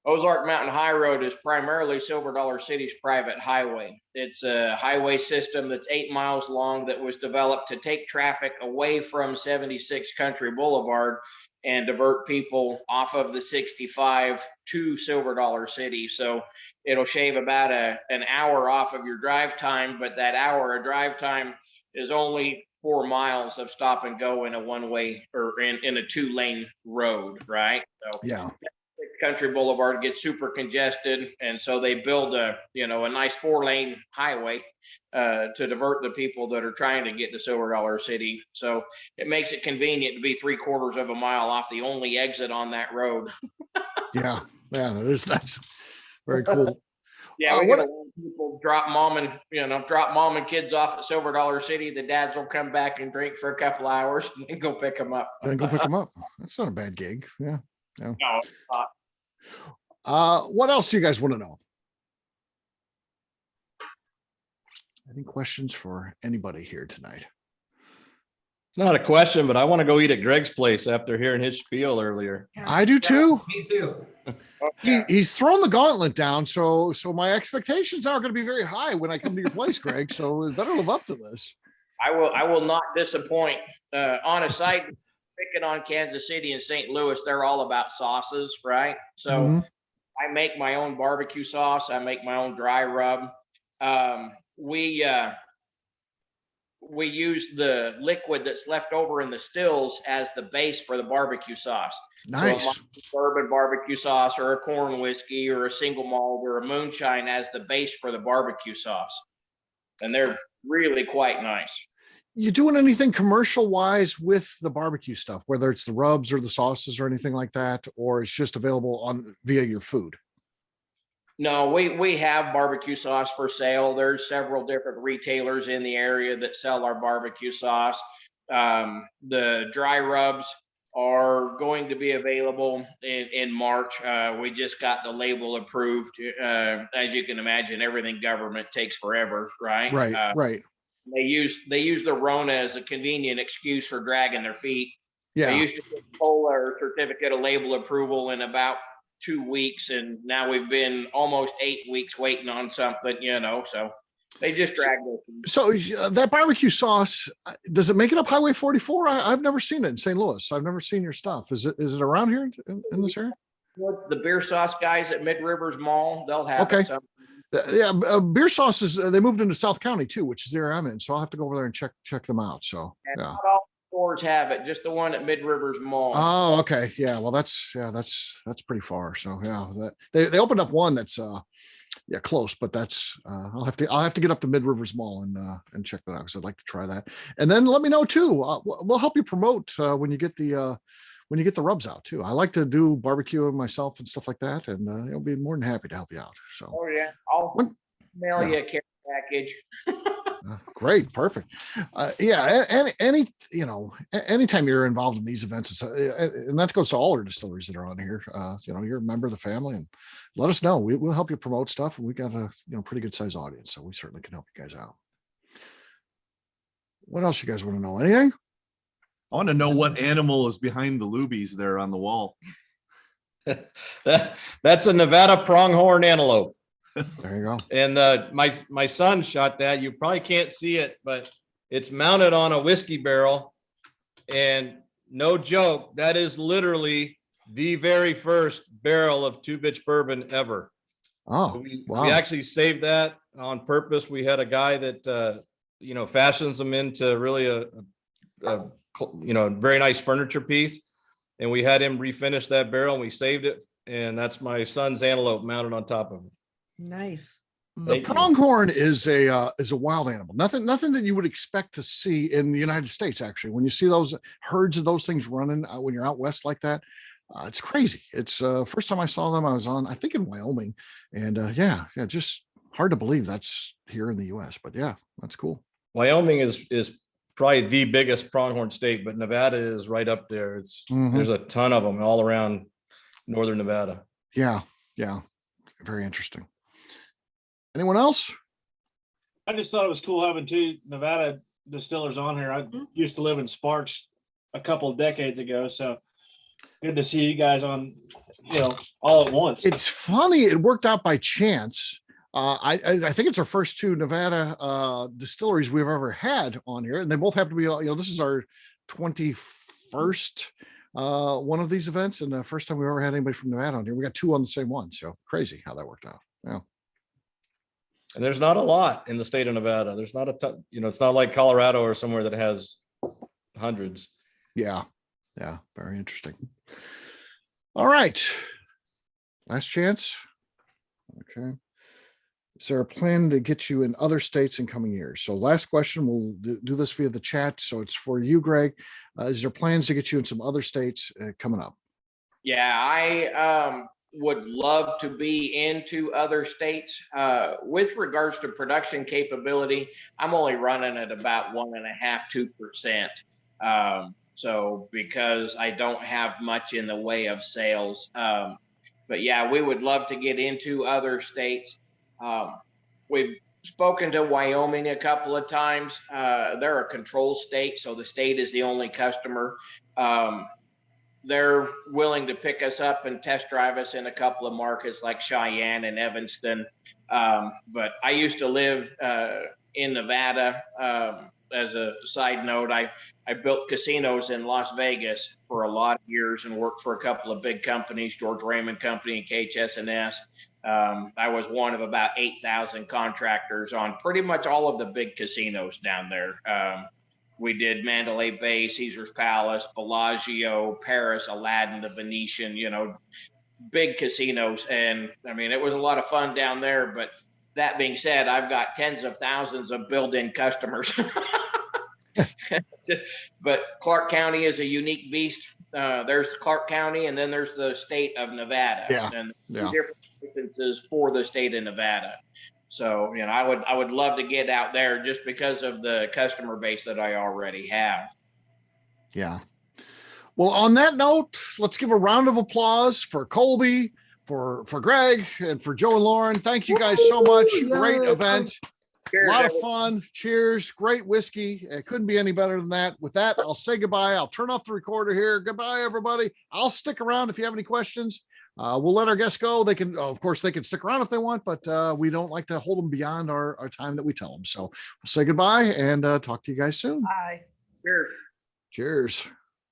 C: Ozark Mountain High Road is primarily Silver Dollar City's private highway. It's a highway system that's 8 miles long that was developed to take traffic away from 76 Country Boulevard and divert people off of the 65 to Silver Dollar City. So it'll shave about an hour off of your drive time, but that hour of drive time is only 4 miles of stop and go in a one-way or in a 2-lane road, right? So
A: yeah,
C: Country Boulevard gets super congested, and so they build a nice 4-lane highway to divert the people that are trying to get to Silver Dollar City. So it makes it convenient to be 3/4 of a mile off the only exit on that road.
A: yeah, that's very cool.
C: Yeah, we get a lot of people drop mom and kids off at Silver Dollar City. The dads will come back and drink for a couple hours and then go pick them up.
A: That's not a bad gig. Yeah.
C: No, it's not.
A: What else do you guys want to know? Any questions for anybody here tonight?
E: It's not a question, but I want to go eat at Greg's place after hearing his spiel earlier.
A: I do too.
B: Me too.
A: He's thrown the gauntlet down, so my expectations are going to be very high when I come to your place, Greg. So we better live up to this.
C: I will not disappoint. On a side, picking on Kansas City and St. Louis, they're all about sauces, right? So I make my own barbecue sauce. I make my own dry rub. We use the liquid that's left over in the stills as the base for the barbecue sauce. So it
A: Nice.
C: might be bourbon barbecue sauce or a corn whiskey or a single malt or a moonshine as the base for the barbecue sauce. And they're really quite nice.
A: You doing anything commercial wise with the barbecue stuff, whether it's the rubs or the sauces or anything like that, or it's just available on via your food?
C: No, we have barbecue sauce for sale. There's several different retailers in the area that sell our barbecue sauce. The dry rubs are going to be available in March. We just got the label approved. As you can imagine, everything government takes forever, right?
A: Right, right.
C: They use the Rona as a convenient excuse for dragging their feet.
A: Yeah.
C: They used to get COLA or certificate of label approval in about 2 weeks, and now we've been almost 8 weeks waiting on something, so they just drag their feet.
A: So that barbecue sauce, does it make it up Highway 44? I've never seen it in St. Louis. I've never seen your stuff. Is it around here in this area?
C: The beer sauce guys at Mid Rivers Mall, they'll have
A: Okay.
C: it.
A: Yeah, beer sauces, they moved into South County too, which is the area I'm in. So I'll have to go over there and check them out. So
C: And
A: yeah.
C: not all stores have it, just the one at Mid Rivers Mall.
A: Oh, okay. Yeah. Well, that's pretty far. So yeah, they opened up one that's close, but that's I'll have to get up to Mid Rivers Mall and check that out because I'd like to try that. And then let me know too. We'll help you promote when you get the rubs out too. I like to do barbecue myself and stuff like that, and I'll be more than happy to help you out. So
C: Oh yeah, I'll mail you a care package.
A: great, perfect. Anytime you're involved in these events, and that goes to all our distilleries that are on here. You're a member of the family, and let us know. We'll help you promote stuff, and we got a pretty good size audience, so we certainly can help you guys out. What else you guys want to know? Anything?
K: I want to know what animal is behind the Lubies there on the wall.
E: That's a Nevada pronghorn antelope.
A: There you go.
E: And my son shot that. You probably can't see it, but it's mounted on a whiskey barrel. And no joke, that is literally the very first barrel of 2-bitch bourbon ever.
A: Oh, wow.
E: We actually saved that on purpose. We had a guy that fashions them into really a very nice furniture piece, and we had him refinish that barrel, and we saved it, and that's my son's antelope mounted on top of it.
H: Nice.
A: The pronghorn is a wild animal. Nothing that you would expect to see in the United States. Actually, when you see those herds of those things running when you're out west like that, it's crazy. It's first time I saw them, I was I think in Wyoming, and just hard to believe that's here in the U.S. But yeah, that's cool.
E: Wyoming is probably the biggest pronghorn state, but Nevada is right up there. There's a ton of them all around northern Nevada.
A: Yeah, very interesting. Anyone else?
I: I just thought it was cool having 2 Nevada distillers on here. I used to live in Sparks a couple of decades ago, so good to see you guys on, all at once.
A: It's funny. It worked out by chance. I think it's our first 2 Nevada distilleries we've ever had on here, and they both have to be. This is our 21st one of these events, and the first time we've ever had anybody from Nevada on here. We got 2 on the same one, so crazy how that worked out. Yeah.
E: And there's not a lot in the state of Nevada. There's not a ton, it's not like Colorado or somewhere that has hundreds.
A: Yeah. Very interesting. All right. Last chance. Okay. Is there a plan to get you in other states in coming years? So last question, we'll do this via the chat. So it's for you, Greg. Is there plans to get you in some other states coming up?
C: Yeah, I would love to be into other states. With regards to production capability, I'm only running at about 1.5–2%. So because I don't have much in the way of sales, but yeah, we would love to get into other states. We've spoken to Wyoming a couple of times. They're a control state, so the state is the only customer. They're willing to pick us up and test drive us in a couple of markets like Cheyenne and Evanston. But I used to live in Nevada as a side note, I built casinos in Las Vegas for a lot of years and worked for a couple of big companies, George Raymond Company and KHS&S. I was one of about 8,000 contractors on pretty much all of the big casinos down there. We did Mandalay Bay, Caesar's Palace, Bellagio, Paris, Aladdin, the Venetian, you know, big casinos. And I mean, it was a lot of fun down there. But that being said, I've got tens of thousands of built-in customers. But Clark County is a unique beast. There's Clark County, and then there's the state of Nevada.
A: Yeah.
C: And
A: Yeah.
C: different licenses for the state of Nevada. So, you know, I would love to get out there just because of the customer base that I already have.
A: Yeah. Well, on that note, let's give a round of applause for Colby, for Greg, and for Joe and Lauren. Thank you guys so much. Great event.
C: Cheers,
A: A lot of
C: everyone.
A: fun. Cheers. Great whiskey. It couldn't be any better than that. With that, I'll say goodbye. I'll turn off the recorder here. Goodbye, everybody. I'll stick around if you have any questions. We'll let our guests go. They can, of course, they can stick around if they want, but we don't like to hold them beyond our time that we tell them. So we'll say goodbye and talk to you guys soon.
H: Bye.
C: Cheers.
A: Cheers.